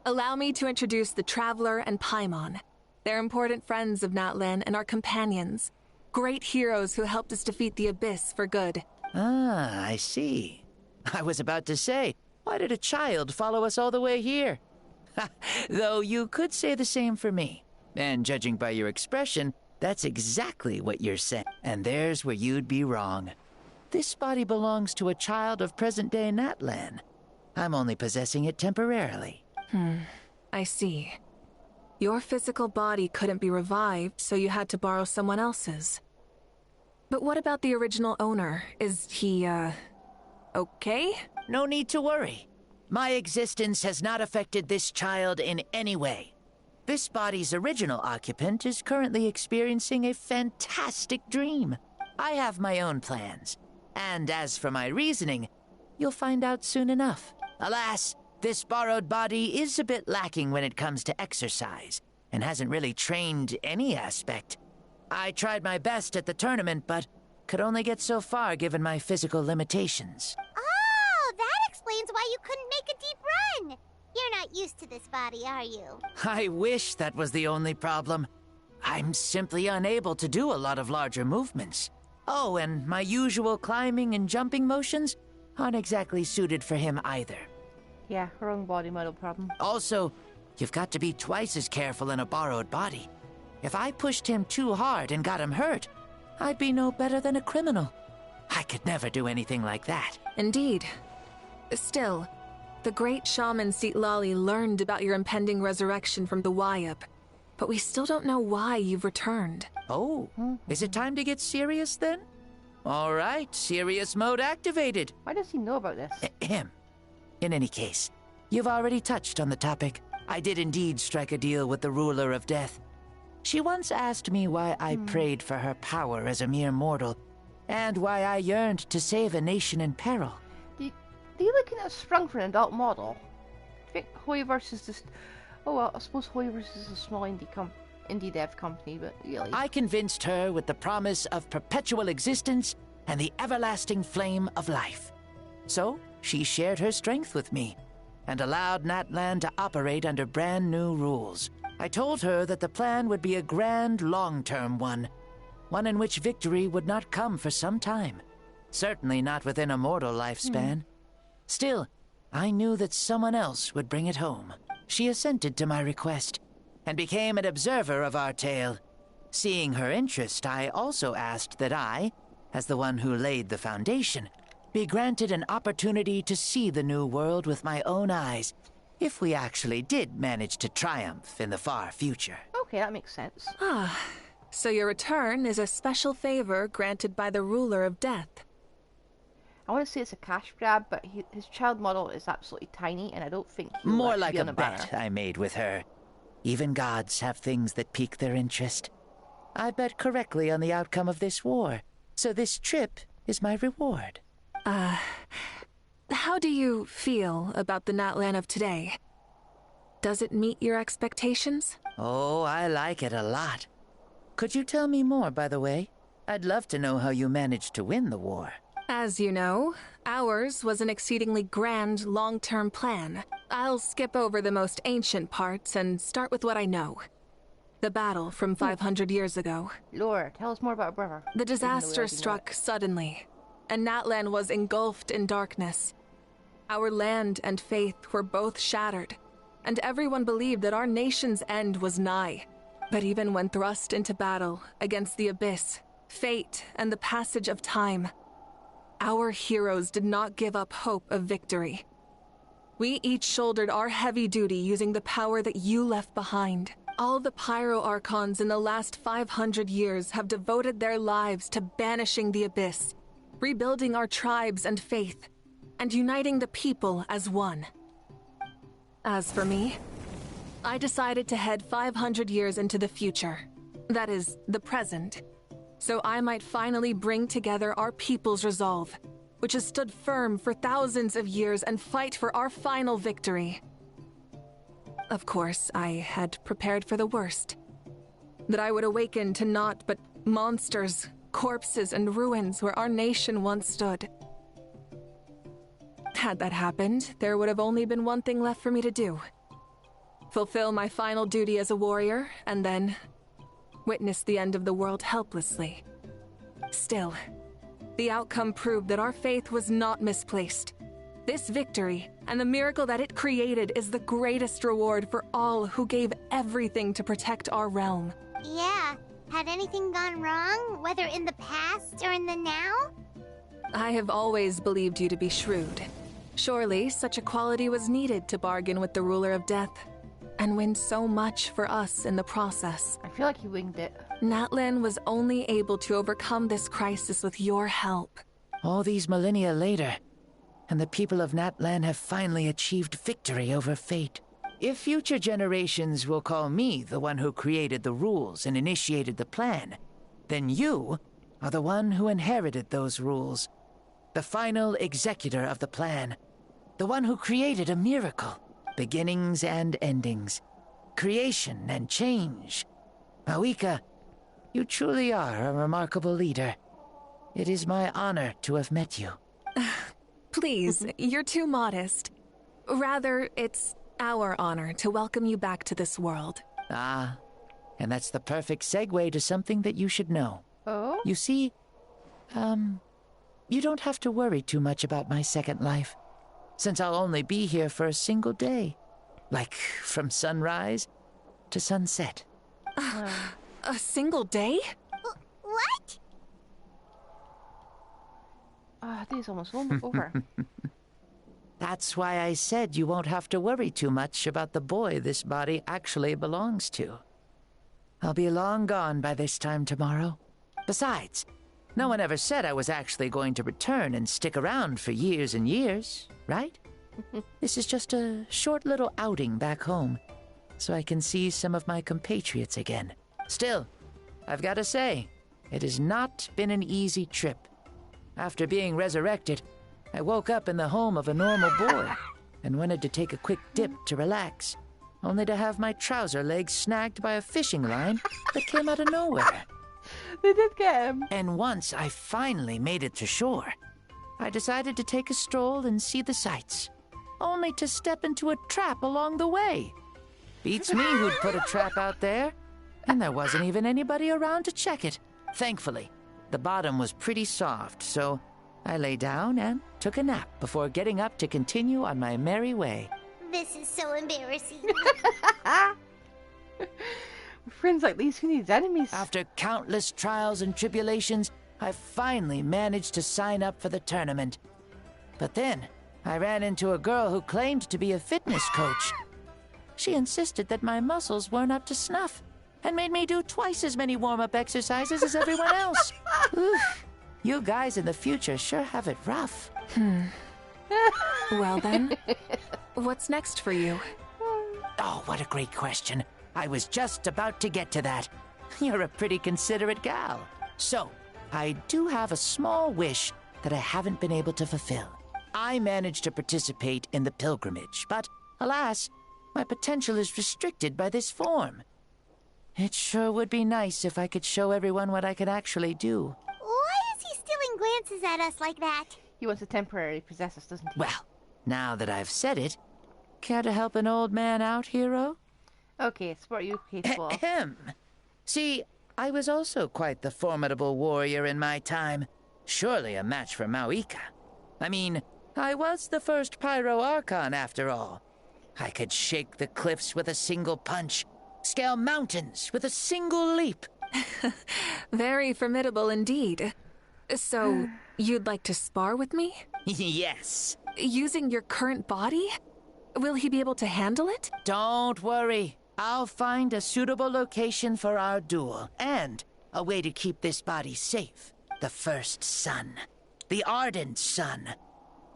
Allow me to introduce the Traveler and Paimon. They're important friends of Natlan and our companions. Great heroes who helped us defeat the Abyss for good. Ah, I see. I was about to say, why did a child follow us all the way here? Though you could say the same for me. And judging by your expression, that's exactly what you're saying. And there's where you'd be wrong. This body belongs to a child of present-day Natlan. I'm only possessing it temporarily. I see. Your physical body couldn't be revived, so you had to borrow someone else's. But what about the original owner? Is he, okay? No need to worry. My existence has not affected this child in any way. This body's original occupant is currently experiencing a fantastic dream. I have my own plans. And as for my reasoning, you'll find out soon enough. Alas, this borrowed body is a bit lacking when it comes to exercise, and hasn't really trained any aspect. I tried my best at the tournament, but could only get so far given my physical limitations. Oh, that explains why you couldn't make a deep run. You're not used to this body, are you? I wish that was the only problem. I'm simply unable to do a lot of larger movements. Oh, and my usual climbing and jumping motions aren't exactly suited for him either. Yeah, wrong body model problem. Also, you've got to be twice as careful in a borrowed body. If I pushed him too hard and got him hurt, I'd be no better than a criminal. I could never do anything like that. Indeed. Still, the great shaman Seatlali learned about your impending resurrection from the Wayup, but we still don't know why you've returned. Oh, is it time to get serious then? All right, serious mode activated. Why does he know about this? Him. In any case, you've already touched on the topic. I did indeed strike a deal with the ruler of death. She once asked me why I prayed for her power as a mere mortal, and why I yearned to save a nation in peril. Do you looking at a sprung for an adult model? I think Hoyoverse is just... Oh well, I suppose Hoyoverse is a small indie dev company, but really... I convinced her with the promise of perpetual existence and the everlasting flame of life. So, she shared her strength with me, and allowed Natlan to operate under brand new rules. I told her that the plan would be a grand, long-term one in which victory would not come for some time. Certainly not within a mortal lifespan. Still, I knew that someone else would bring it home. She assented to my request, and became an observer of our tale. Seeing her interest, I also asked that I, as the one who laid the foundation, be granted an opportunity to see the new world with my own eyes, if we actually did manage to triumph in the far future. Okay, that makes sense. Ah, so your return is a special favor granted by the ruler of death. I want to say it's a cash grab, but his child model is absolutely tiny, and I don't think he'll More like be a on the bet banner. I made with her. Even gods have things that pique their interest. I bet correctly on the outcome of this war, so this trip is my reward. How do you feel about the Natlan of today? Does it meet your expectations? Oh, I like it a lot. Could you tell me more, by the way? I'd love to know how you managed to win the war. As you know, ours was an exceedingly grand, long-term plan. I'll skip over the most ancient parts and start with what I know. The battle from 500 years ago. Lore, tell us more about our brother. The disaster struck suddenly, and Natlan was engulfed in darkness. Our land and faith were both shattered, and everyone believed that our nation's end was nigh. But even when thrust into battle against the abyss, fate, and the passage of time, our heroes did not give up hope of victory. We each shouldered our heavy duty using the power that you left behind. All the Pyro Archons in the last 500 years have devoted their lives to banishing the abyss, rebuilding our tribes and faith, and uniting the people as one. As for me, I decided to head 500 years into the future. That is, the present. So I might finally bring together our people's resolve, which has stood firm for thousands of years, and fight for our final victory. Of course, I had prepared for the worst. That I would awaken to naught but monsters, corpses, and ruins where our nation once stood. Had that happened, there would have only been one thing left for me to do. Fulfill my final duty as a warrior, and then witness the end of the world helplessly. Still, the outcome proved that our faith was not misplaced. This victory, and the miracle that it created, is the greatest reward for all who gave everything to protect our realm. Yeah. Had anything gone wrong, whether in the past or in the now? I have always believed you to be shrewd. Surely, such a quality was needed to bargain with the ruler of death, and win so much for us in the process. I feel like he winged it. Natlan was only able to overcome this crisis with your help. All these millennia later, and the people of Natlan have finally achieved victory over fate. if future generations will call me the one who created the rules and initiated the plan, then you are the one who inherited those rules. The final executor of the plan. The one who created a miracle. Beginnings and endings. Creation and change. Mavuika, you truly are a remarkable leader. It is my honor to have met you. Please, you're too modest. Rather, it's our honor to welcome you back to this world. Ah, and that's the perfect segue to something that you should know. Oh? You see, you don't have to worry too much about my second life, since I'll only be here for a single day. Like, from sunrise to sunset. A single day? What? Ah, this is almost over. That's why I said you won't have to worry too much about the boy this body actually belongs to. I'll be long gone by this time tomorrow. Besides, no one ever said I was actually going to return and stick around for years and years, right? This is just a short little outing back home, so I can see some of my compatriots again. Still, I've got to say, it has not been an easy trip. After being resurrected, I woke up in the home of a normal boy and wanted to take a quick dip to relax, only to have my trouser legs snagged by a fishing line that came out of nowhere. They did get him. And once I finally made it to shore, I decided to take a stroll and see the sights, only to step into a trap along the way. Beats me who'd put a trap out there, and there wasn't even anybody around to check it. Thankfully, the bottom was pretty soft, so I lay down and took a nap before getting up to continue on my merry way. This is so embarrassing. Friends like these, who needs enemies? After countless trials and tribulations, I finally managed to sign up for the tournament. But then, I ran into a girl who claimed to be a fitness coach. She insisted that my muscles weren't up to snuff, and made me do twice as many warm-up exercises as everyone else. Oof. You guys in the future sure have it rough. Well then, what's next for you? Oh, what a great question. I was just about to get to that. You're a pretty considerate gal. So, I do have a small wish that I haven't been able to fulfill. I managed to participate in the pilgrimage, but alas, my potential is restricted by this form. It sure would be nice if I could show everyone what I could actually do. Why is he stealing glances at us like that? He wants to temporarily possess us, doesn't he? Well, now that I've said it, care to help an old man out, hero? Okay, sport you capable. Ahem. See, I was also quite the formidable warrior in my time. Surely a match for Mavuika. I mean, I was the first Pyro Archon after all. I could shake the cliffs with a single punch, scale mountains with a single leap. Very formidable indeed. So, you'd like to spar with me? Yes. Using your current body? Will he be able to handle it? Don't worry. I'll find a suitable location for our duel, and a way to keep this body safe. The first sun. The ardent sun.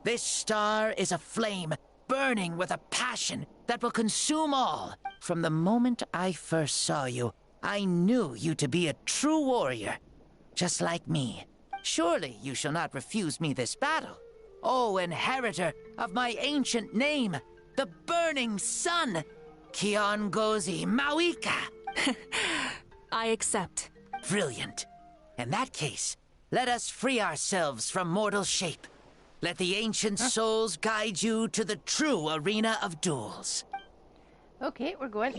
This star is a flame, burning with a passion that will consume all. From the moment I first saw you, I knew you to be a true warrior, just like me. Surely you shall not refuse me this battle. O inheritor of my ancient name, the burning sun, Kiongozi Mavuika. I accept. Brilliant. In that case, let us free ourselves from mortal shape. Let the ancient souls guide you to the true arena of duels. Okay, we're going.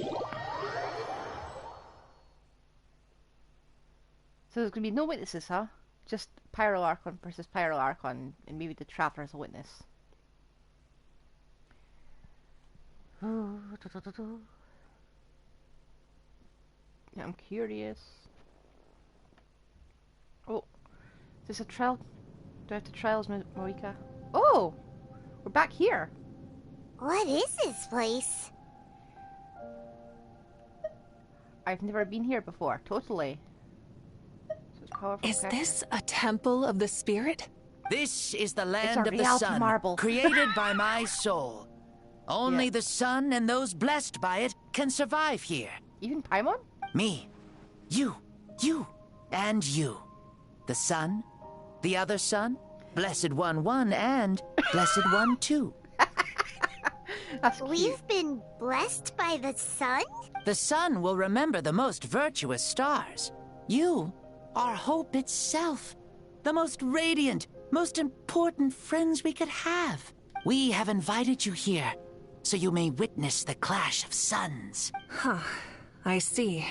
So there's going to be no witnesses, huh? Just Pyro Archon versus Pyro Archon, and maybe the Traveler as a witness. Yeah, I'm curious. Oh, is this a trial? Do I have to trials Mavuika? Oh! We're back here! What is this place? I've never been here before, totally. Is this a temple of the spirit? This is the land of the sun, created by my soul. Only the sun and those blessed by it can survive here. Even Paimon? Me, you, and you. The sun, the other sun, Blessed One 1, and Blessed One 2. We've been blessed by the sun? The sun will remember the most virtuous stars. You are hope itself. The most radiant, most important friends we could have. We have invited you here, so you may witness the clash of suns. Huh, I see.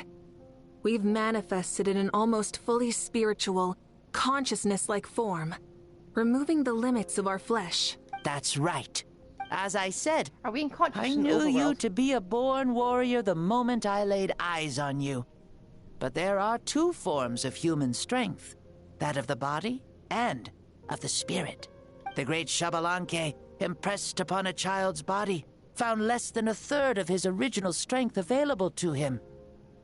We've manifested in an almost fully spiritual, consciousness-like form, removing the limits of our flesh. That's right. As I said, are we in conscious I knew you to be a born warrior the moment I laid eyes on you. But there are two forms of human strength, that of the body and of the spirit. The great Xbalanque, impressed upon a child's body, found less than a third of his original strength available to him.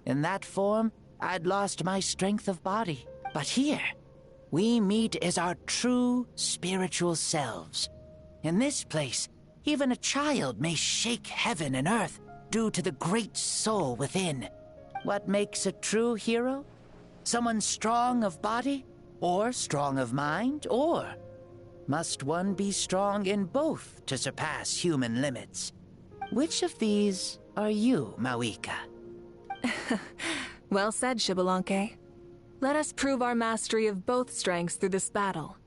In that form, I'd lost my strength of body. But here, we meet as our true spiritual selves. In this place, even a child may shake heaven and earth due to the great soul within. What makes a true hero? Someone strong of body, or strong of mind, or must one be strong in both to surpass human limits? Which of these are you, Mavuika? Well said, Xbalanque. Let us prove our mastery of both strengths through this battle.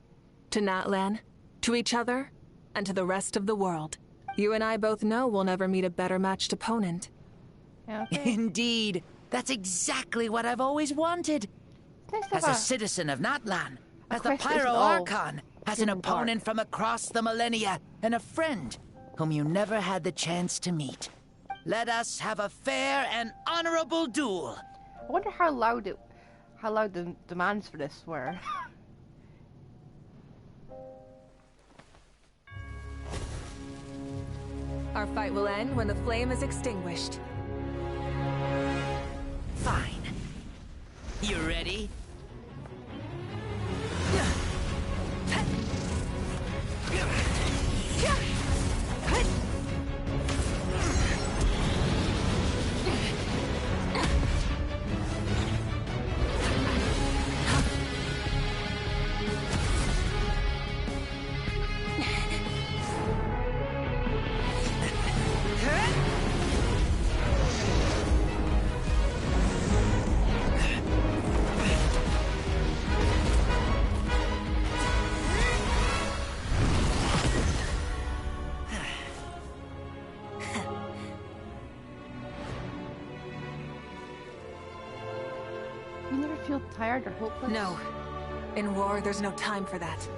To Natlan, to each other, and to the rest of the world. You and I both know we'll never meet a better matched opponent. Okay. Indeed. That's exactly what I've always wanted. As a citizen of Natlan, as the Pyro Archon, as an opponent from across the millennia, and a friend whom you never had the chance to meet. Let us have a fair and honorable duel. I wonder how loud the demands for this were. Our fight will end when the flame is extinguished. Fine. You ready? You never feel tired or hopeless? No. In war, there's no time for that.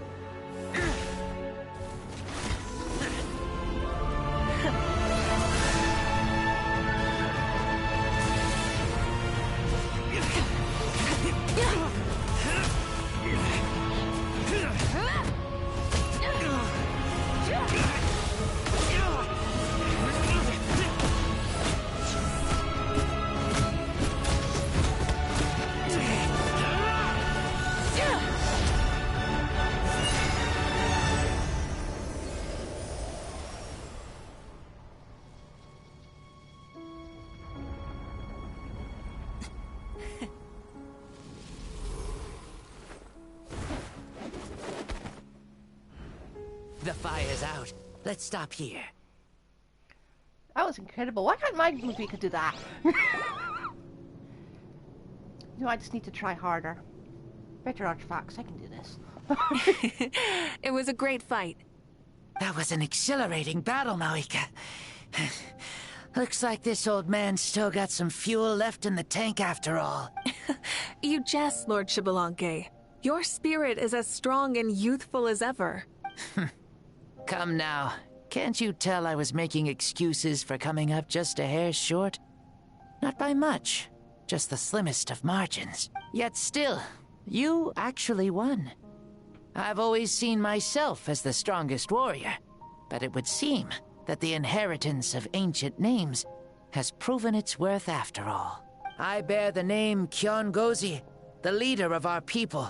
The fire's out. Let's stop here. That was incredible. Why can't my Mavuika do that? I just need to try harder. Better artifacts. I can do this. It was a great fight. That was an exhilarating battle, Mavuika. Looks like this old man's still got some fuel left in the tank after all. You jest, Lord Xbalanque. Your spirit is as strong and youthful as ever. Come now. Can't you tell I was making excuses for coming up just a hair short? Not by much. Just the slimmest of margins. Yet still, you actually won. I've always seen myself as the strongest warrior, but it would seem that the inheritance of ancient names has proven its worth after all. I bear the name Kiongozi, the leader of our people.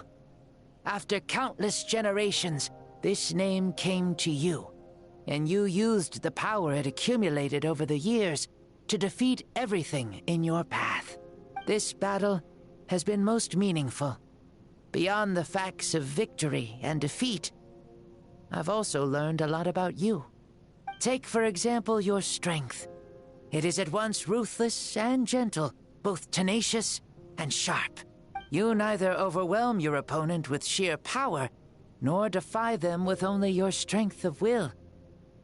After countless generations, this name came to you, and you used the power it accumulated over the years to defeat everything in your path. This battle has been most meaningful. Beyond the facts of victory and defeat, I've also learned a lot about you. Take, for example, your strength. It is at once ruthless and gentle, both tenacious and sharp. You neither overwhelm your opponent with sheer power, nor defy them with only your strength of will.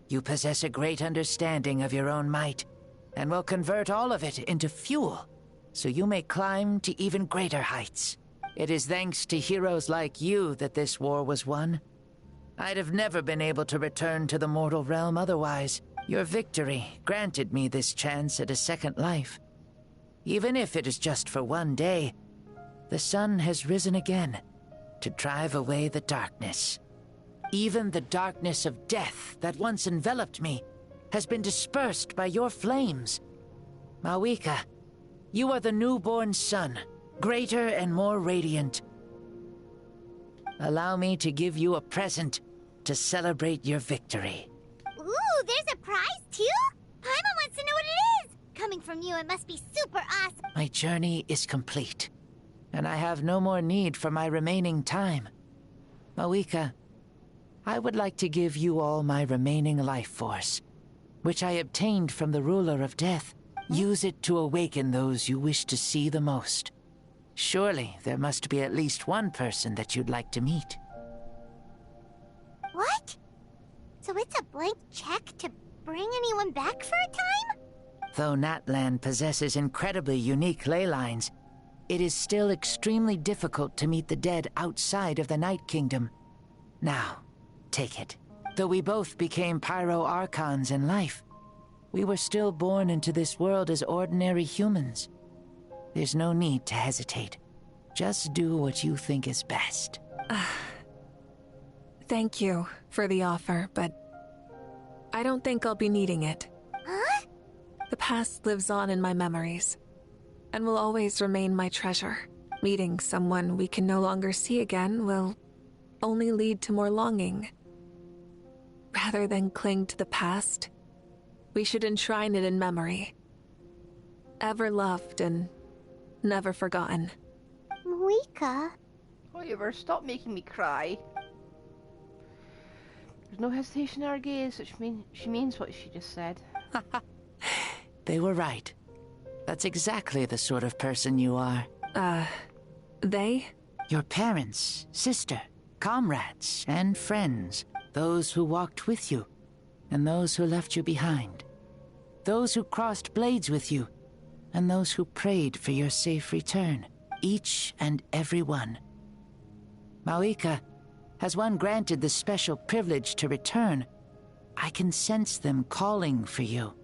You possess a great understanding of your own might, and will convert all of it into fuel, so you may climb to even greater heights. It is thanks to heroes like you that this war was won. I'd have never been able to return to the mortal realm otherwise. Your victory granted me this chance at a second life. Even if it is just for one day, the sun has risen again to drive away the darkness. Even the darkness of death that once enveloped me has been dispersed by your flames. Mavuika, you are the newborn sun, greater and more radiant. Allow me to give you a present to celebrate your victory. Ooh, there's a prize too? Paimon wants to know what it is! Coming from you, it must be super awesome. My journey is complete, and I have no more need for my remaining time. Mavuika, I would like to give you all my remaining life force, which I obtained from the ruler of death. Use it to awaken those you wish to see the most. Surely there must be at least one person that you'd like to meet. What? So it's a blank check to bring anyone back for a time? Though Natlan possesses incredibly unique ley lines, it is still extremely difficult to meet the dead outside of the Night Kingdom. Now, take it. Though we both became Pyro Archons in life, we were still born into this world as ordinary humans. There's no need to hesitate. Just do what you think is best. Thank you for the offer, but I don't think I'll be needing it. Huh? The past lives on in my memories, and will always remain my treasure. Meeting someone we can no longer see again will only lead to more longing. Rather than cling to the past, we should enshrine it in memory. Ever loved and never forgotten. Mavuika. Oliver, stop making me cry. There's no hesitation in her gaze, which she means what she just said. They were right. That's exactly the sort of person you are. They? Your parents, sister, comrades, and friends. Those who walked with you, and those who left you behind. Those who crossed blades with you, and those who prayed for your safe return. Each and every one. Mavuika, has one granted the special privilege to return, I can sense them calling for you,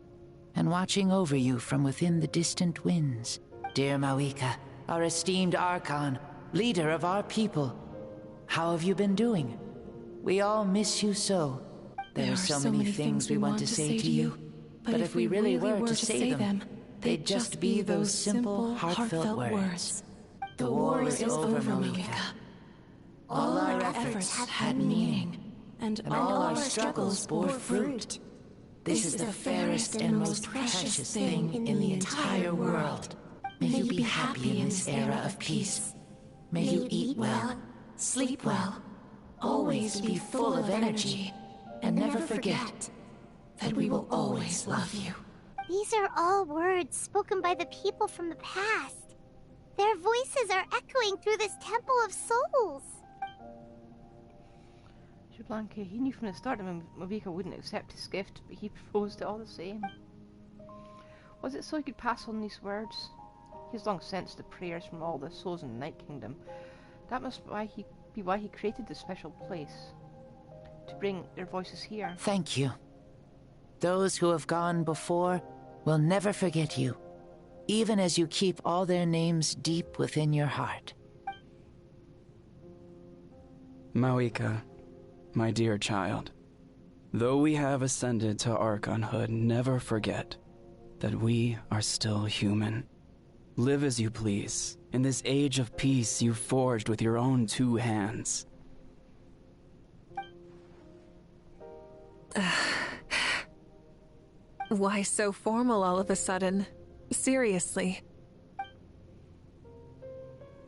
and watching over you from within the distant winds. Dear Mavuika, our esteemed Archon, leader of our people, how have you been doing? We all miss you so. There are so many things we want to say to you, but if we really were to say them, they'd just be those simple, heartfelt words. The war is over, Mavuika. All our efforts had meaning, and all our struggles bore fruit. This is the fairest and most precious thing in the entire world. May you be happy in this era of peace. May you eat well, sleep well, always be full of energy, and never forget that we will always love you. These are all words spoken by the people from the past. Their voices are echoing through this Temple of Souls. Blanca, he knew from the start that Mavuika wouldn't accept his gift, but he proposed it all the same. Was it so he could pass on these words? He's long sensed the prayers from all the souls in the Night Kingdom. That must be why he created this special place, to bring their voices here. Thank you. Those who have gone before will never forget you, even as you keep all their names deep within your heart. Mavuika, my dear child, though we have ascended to Archonhood, never forget that we are still human. Live as you please, in this age of peace you forged with your own 2 hands. Why so formal all of a sudden? Seriously.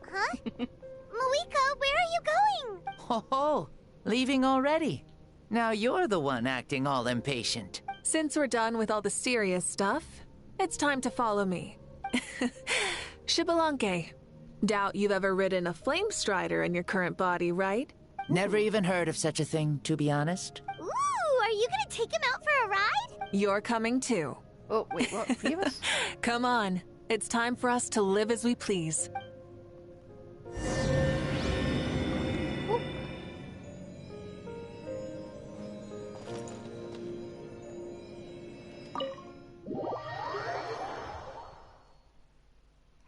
Huh? Mavuika, where are you going? Ho ho! Leaving already? Now you're the one acting all impatient. Since we're done with all the serious stuff, it's time to follow me. Xbalanque. Doubt you've ever ridden a flame strider in your current body, right? Never even heard of such a thing, to be honest. Ooh, are you gonna take him out for a ride? You're coming too. Oh, wait, what? Three of us? Come on. It's time for us to live as we please.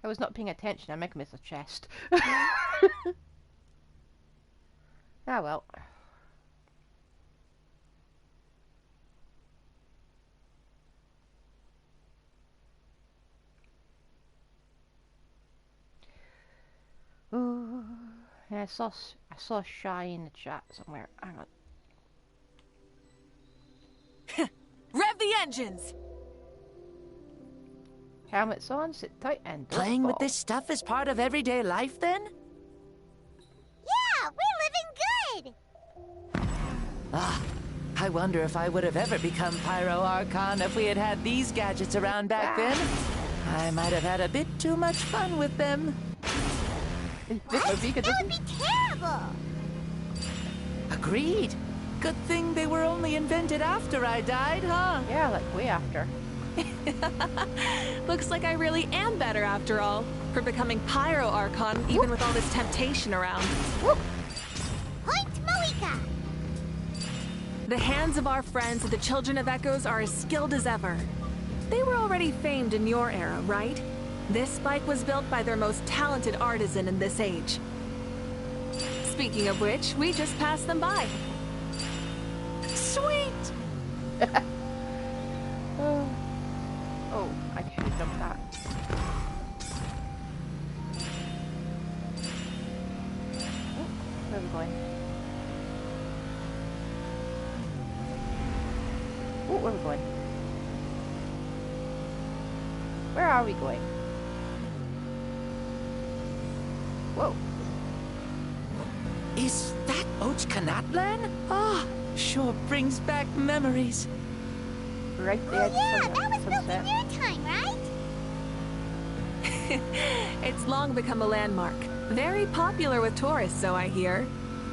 I was not paying attention. I might miss a chest. Ah, well. Ooh, yeah, I saw Shy in the chat somewhere. Hang on. Rev the engines! Helmets on, sit tight, and don't Playing with fall. this stuff is part of everyday life, then? Yeah, we're living good! Ah, I wonder if I would have ever become Pyro Archon if we had had these gadgets around back then. I might have had a bit too much fun with them. What? That would be terrible! Agreed. Good thing they were only invented after I died, huh? Yeah, like way after. Looks like I really am better after all, for becoming Pyro Archon even with all this temptation around. Point Mavuika! The hands of our friends of the Children of Echoes are as skilled as ever. They were already famed in your era, right? This bike was built by their most talented artisan in this age. Speaking of which, we just passed them by. Sweet! Oh, I should have jumped that. Oh, where are we going? Oh, where are we going? Where are we going? Whoa. Is that Ochkanatlan? Ah, sure brings back memories. Right there. Oh yeah, that was built in your time, right? It's long become a landmark. Very popular with tourists, so I hear.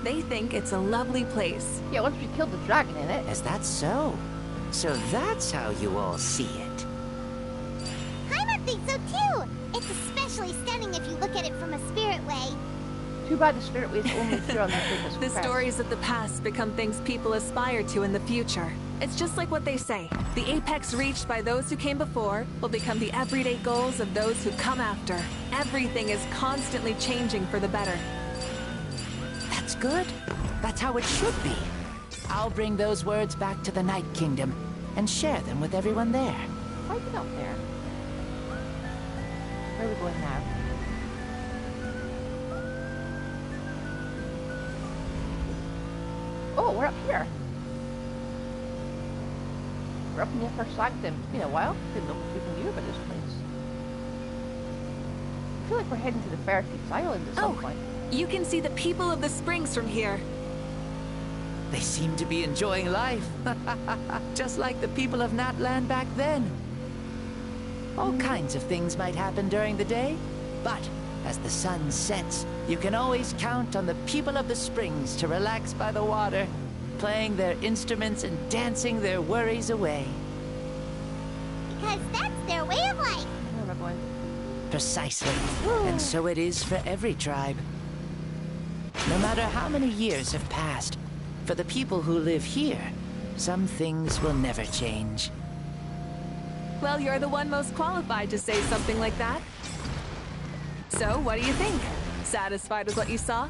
They think it's a lovely place. Yeah, once we killed the dragon in it. Is that so? So that's how you all see it. I think so too. It's especially stunning if you look at it from a spirit way. Too bad the spirit way is only true on the biggest The stories of the past become things people aspire to in the future. It's just like what they say. The apex reached by those who came before will become the everyday goals of those who come after. Everything is constantly changing for the better. That's good. That's how it should be. I'll bring those words back to the Night Kingdom and share them with everyone there. Why get up there? Where are we going now? Oh, we're up here. We're up in the upper sanctum. It's been a while. Didn't know even knew about this place. I feel like we're heading to the Fairfields Island at some point. You can see the people of the springs from here. They seem to be enjoying life. Just like the people of Natland back then. All kinds of things might happen during the day, but as the sun sets, you can always count on the people of the springs to relax by the water, playing their instruments and dancing their worries away. Because that's their way of life. Where am I going? Precisely. And so it is for every tribe. No matter how many years have passed, for the people who live here, some things will never change. Well, you're the one most qualified to say something like that. So, what do you think? Satisfied with what you saw?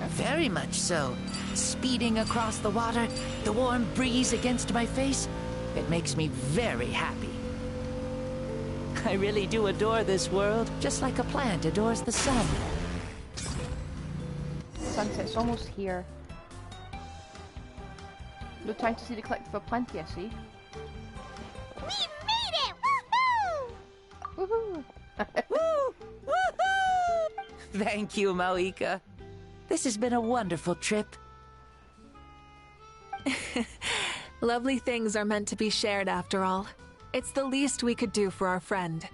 Very much so. Speeding across the water, the warm breeze against my face, it makes me very happy. I really do adore this world, just like a plant adores the sun. Sunset's almost here. No time to see the collective of plenty, I see. We made it! Woohoo! Woohoo! Thank you, Mavuika. This has been a wonderful trip. Lovely things are meant to be shared after all. It's the least we could do for our friend.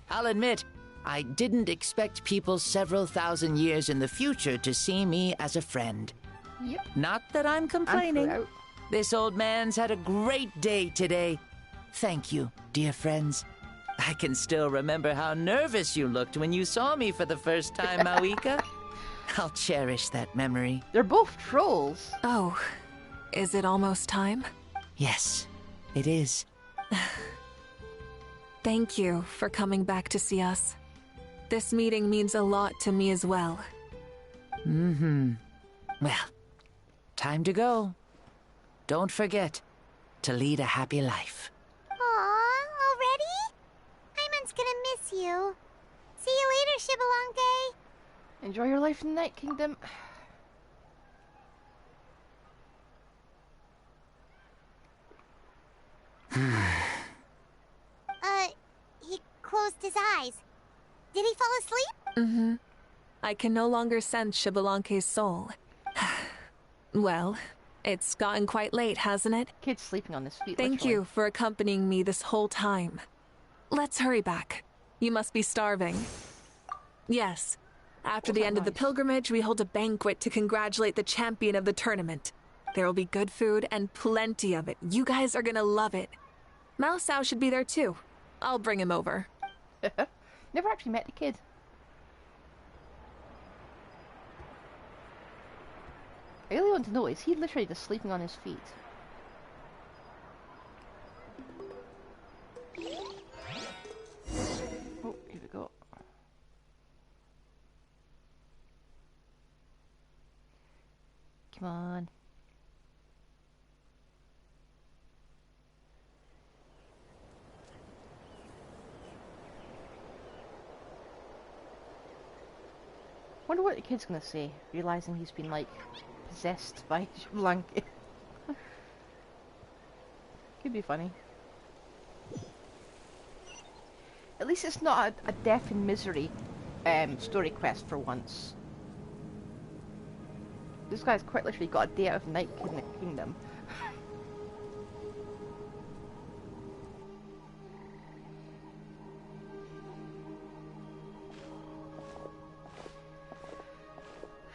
I'll admit, I didn't expect people several thousand years in the future to see me as a friend. Yep. Not that I'm complaining. This old man's had a great day today. Thank you, dear friends. I can still remember how nervous you looked when you saw me for the first time, Mavuika. I'll cherish that memory. They're both trolls. Oh, is it almost time? Yes, it is. Thank you for coming back to see us. This meeting means a lot to me as well. Well, time to go. Don't forget to lead a happy life. Aw, already? Paimon's gonna miss you. See you later, Xbalanque. Enjoy your life in the Night Kingdom. He closed his eyes. Did he fall asleep? I can no longer sense Xbalanque's soul. Well, it's gotten quite late, hasn't it? Kid's sleeping on his feet. Thank you for accompanying me this whole time. Let's hurry back. You must be starving. Yes. After the end of the pilgrimage, we hold a banquet to congratulate the champion of the tournament. There will be good food and plenty of it. You guys are gonna love it. Mao Sao should be there too. I'll bring him over. Never actually met the kid. I really want to know, is he literally just sleeping on his feet? Oh, here we go. Come on. Wonder what the kid's gonna say, realizing he's been like possessed by Xbalanque. Could be funny. At least it's not a death and misery story quest for once. This guy's quite literally got a day out of Night Kingdom.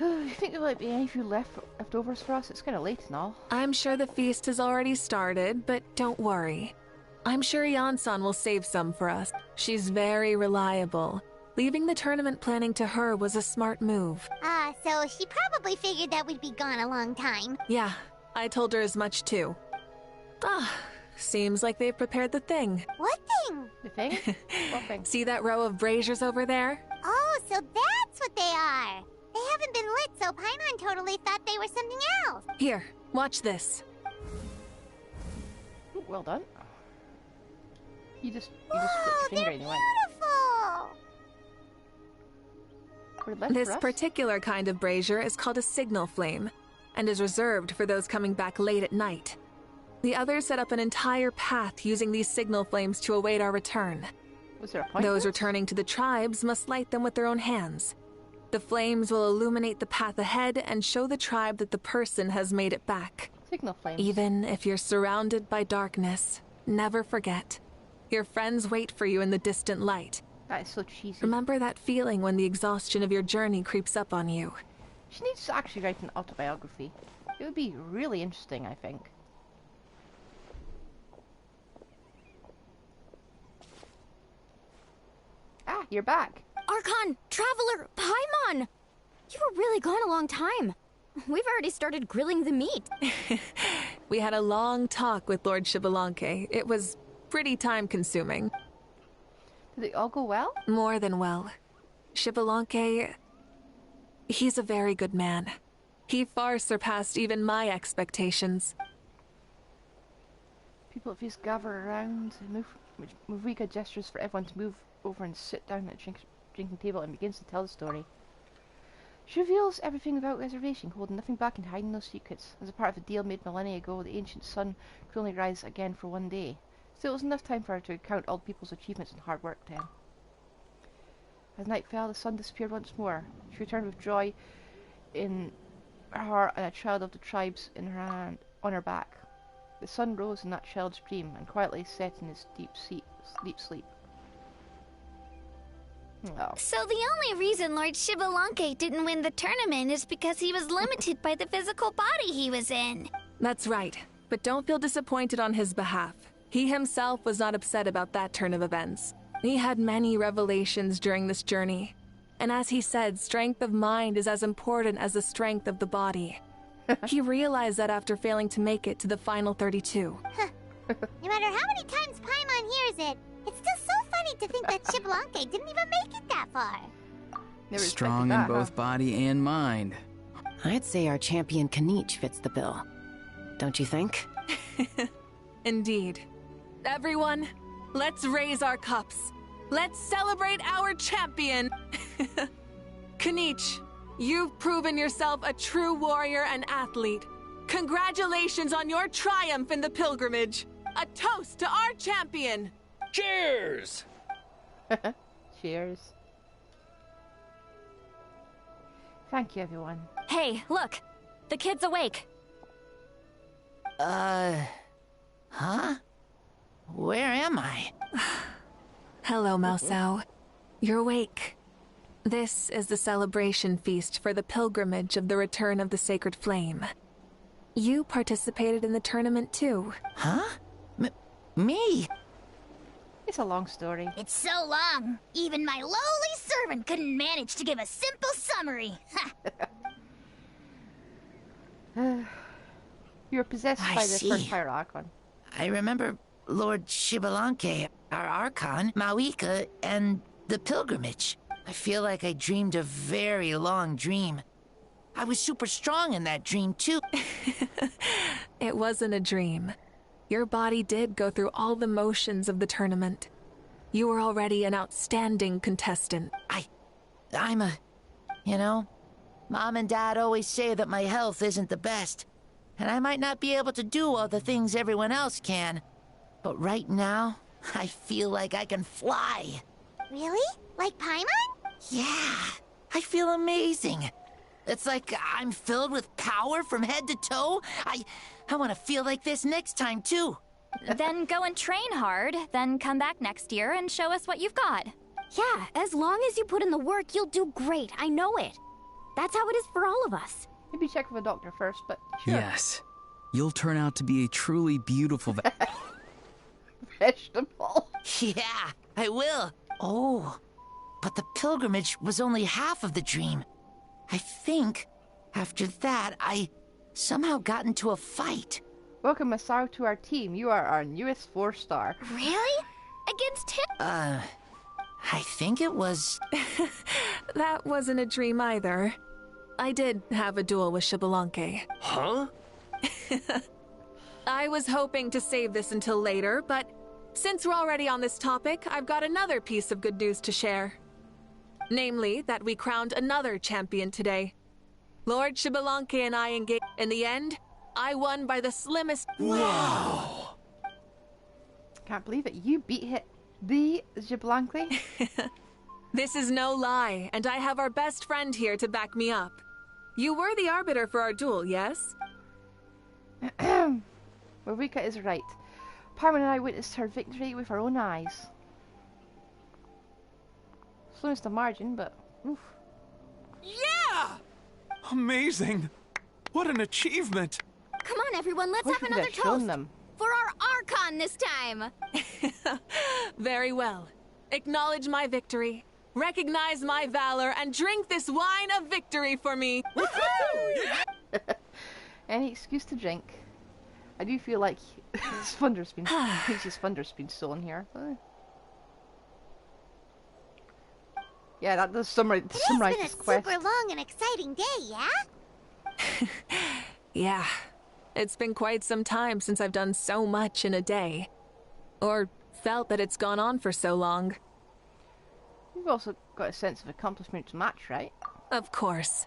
You think there might be any few leftovers for us? It's kind of late and all. I'm sure the feast has already started, but don't worry. I'm sure Yansan will save some for us. She's very reliable. Leaving the tournament planning to her was a smart move. So she probably figured that we'd be gone a long time. Yeah, I told her as much too. Seems like they've prepared the thing. What thing? The thing? What thing? See that row of braziers over there? Oh, so that's what they are. They haven't been lit, so Paimon totally thought they were something else. Here, watch this. Ooh, well done. You just flicked your finger and you went. Beautiful! This particular kind of brazier is called a signal flame, and is reserved for those coming back late at night. The others set up an entire path using these signal flames to await our return. Was there a point? Those returning to the tribes must light them with their own hands. The flames will illuminate the path ahead and show the tribe that the person has made it back. Signal flames. Even if you're surrounded by darkness, never forget. Your friends wait for you in the distant light. That is so cheesy. Remember that feeling when the exhaustion of your journey creeps up on you. She needs to actually write an autobiography. It would be really interesting, I think. Ah, you're back. Archon, Traveler, Paimon! You were really gone a long time. We've already started grilling the meat. We had a long talk with Lord Xbalanque. It was pretty time-consuming. Did it all go well? More than well. Xbalanque... he's a very good man. He far surpassed even my expectations. People at feast gather around. Mavuika gestures for everyone to move over and sit down at the drinking table and begins to tell the story. She reveals everything without reservation, holding nothing back and hiding no secrets. As a part of a deal made millennia ago, the ancient sun could only rise again for one day. Still, it was enough time for her to count all people's achievements and hard work then. As night fell, the sun disappeared once more. She returned with joy in her heart and a child of the tribes in her hand, on her back. The sun rose in that child's dream and quietly set in his deep sleep. Oh. So the only reason Lord Xbalanque didn't win the tournament is because he was limited by the physical body he was in. That's right, but don't feel disappointed on his behalf. He himself was not upset about that turn of events. He had many revelations during this journey. And as he said, strength of mind is as important as the strength of the body. He realized that after failing to make it to the final 32. No matter how many times Paimon hears it, it's still so funny to think that Xbalanque didn't even make it that far. Strong in both body and mind. I'd say our champion Knight fits the bill. Don't you think? Indeed. Everyone, let's raise our cups. Let's celebrate our champion! Knight, you've proven yourself a true warrior and athlete. Congratulations on your triumph in the pilgrimage. A toast to our champion! Cheers! Cheers. Thank you, everyone. Hey, look! The kid's awake. Huh? Where am I? Hello, Mausau. You're awake. This is the celebration feast for the pilgrimage of the return of the sacred flame. You participated in the tournament too. Huh? Me? It's a long story. It's so long, even my lowly servant couldn't manage to give a simple summary. You were possessed by the first Fire Archon. I remember Lord Xbalanque, our Archon, Mavuika, and the pilgrimage. I feel like I dreamed a very long dream. I was super strong in that dream, too. It wasn't a dream. Your body did go through all the motions of the tournament. You were already an outstanding contestant. I'm a... You know, Mom and Dad always say that my health isn't the best, and I might not be able to do all the things everyone else can. But right now, I feel like I can fly. Really? Like Paimon? Yeah, I feel amazing. It's like I'm filled with power from head to toe. I want to feel like this next time, too. Then go and train hard, then come back next year and show us what you've got. Yeah, as long as you put in the work, you'll do great. I know it. That's how it is for all of us. Maybe check with a doctor first, but sure. Yes. You'll turn out to be a truly beautiful vegetable. Yeah, I will. Oh, but the pilgrimage was only half of the dream. I think after that, I somehow got into a fight. Welcome, Masao, to our team. You are our newest 4-star. Really? Against him? I think it was... That wasn't a dream either. I did have a duel with Xbalanque. Huh? I was hoping to save this until later, but since we're already on this topic, I've got another piece of good news to share. Namely, that we crowned another champion today. Lord Xbalanque and I engaged. In the end, I won by the slimmest... Wow! Can't believe it. You beat the Xbalanque? This is no lie, and I have our best friend here to back me up. You were the arbiter for our duel, yes? Mavuika is right. Paimon and I witnessed her victory with our own eyes. Slimmest the margin, but oof. Yeah! Amazing! What an achievement! Come on, everyone, let's have another toast. For our Archon this time. Very well. Acknowledge my victory. Recognize my valor and drink this wine of victory for me. Any excuse to drink. I do feel like his thunder's been stolen here. Yeah, that does summarize this quest. It's been a super long and exciting day, yeah? Yeah. It's been quite some time since I've done so much in a day. Or felt that it's gone on for so long. You've also got a sense of accomplishment to match, right? Of course.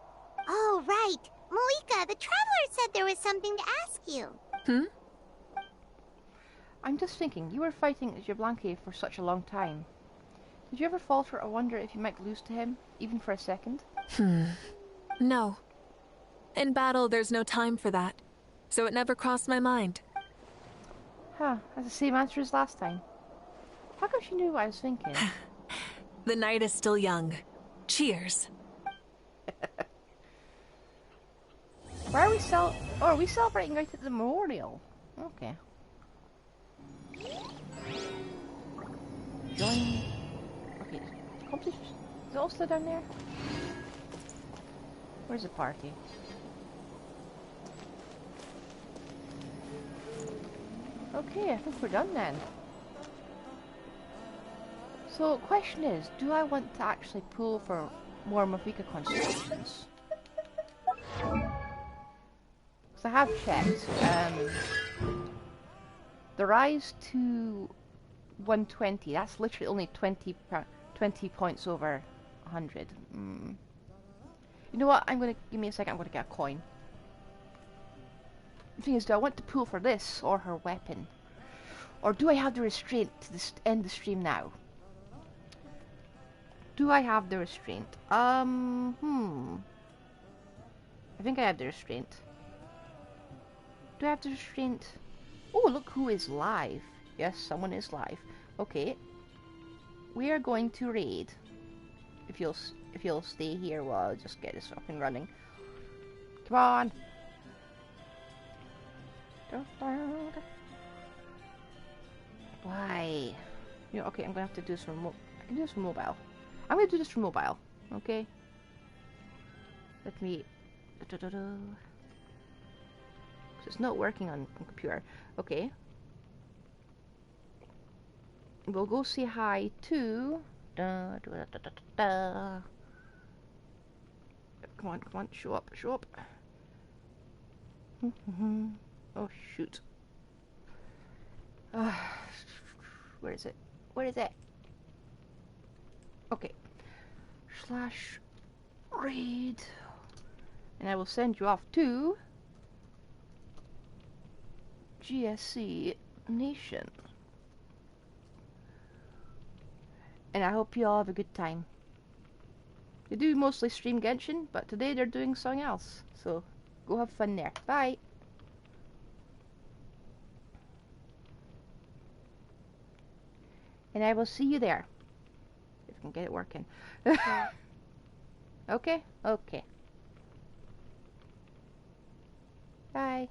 Oh, right. Mavuika, the Traveler said there was something to ask you. I'm just thinking, you were fighting Xbalanque for such a long time. Did you ever falter or wonder if you might lose to him, even for a second? No. In battle, there's no time for that, so it never crossed my mind. Huh, that's the same answer as last time. How come she knew what I was thinking? The night is still young. Cheers. Why are we Oh, are we celebrating right at the memorial? Okay. Join... Okay, competition... Is it all still down there? Where's the party? Okay, I think we're done then. So, question is, do I want to actually pull for more Mavuika constellations? Because I have checked, the rise to 120, that's literally only 20 points over 100. You know what, give me a second, I'm gonna get a coin. The thing is, do I want to pull for this or her weapon? Or do I have the restraint to end the stream now? Do I have the restraint? I think I have the restraint. Do I have the restraint? Oh, look who is live. Yes, someone is live. Okay. We are going to raid. If you'll stay here while I just get this up and running. Come on. Why? You know, okay, I'm gonna have to do this from I can do this from mobile. I'm gonna do this from mobile. Okay. Let me. Because it's not working on computer. Okay. We'll go say hi to. Come on, show up. Oh shoot. Where is it? Okay. /raid. And I will send you off to GSC Nation. And I hope you all have a good time. They do mostly stream Genshin, but today they're doing something else. So, go have fun there. Bye! And I will see you there. If I can get it working. Okay? Okay. Bye.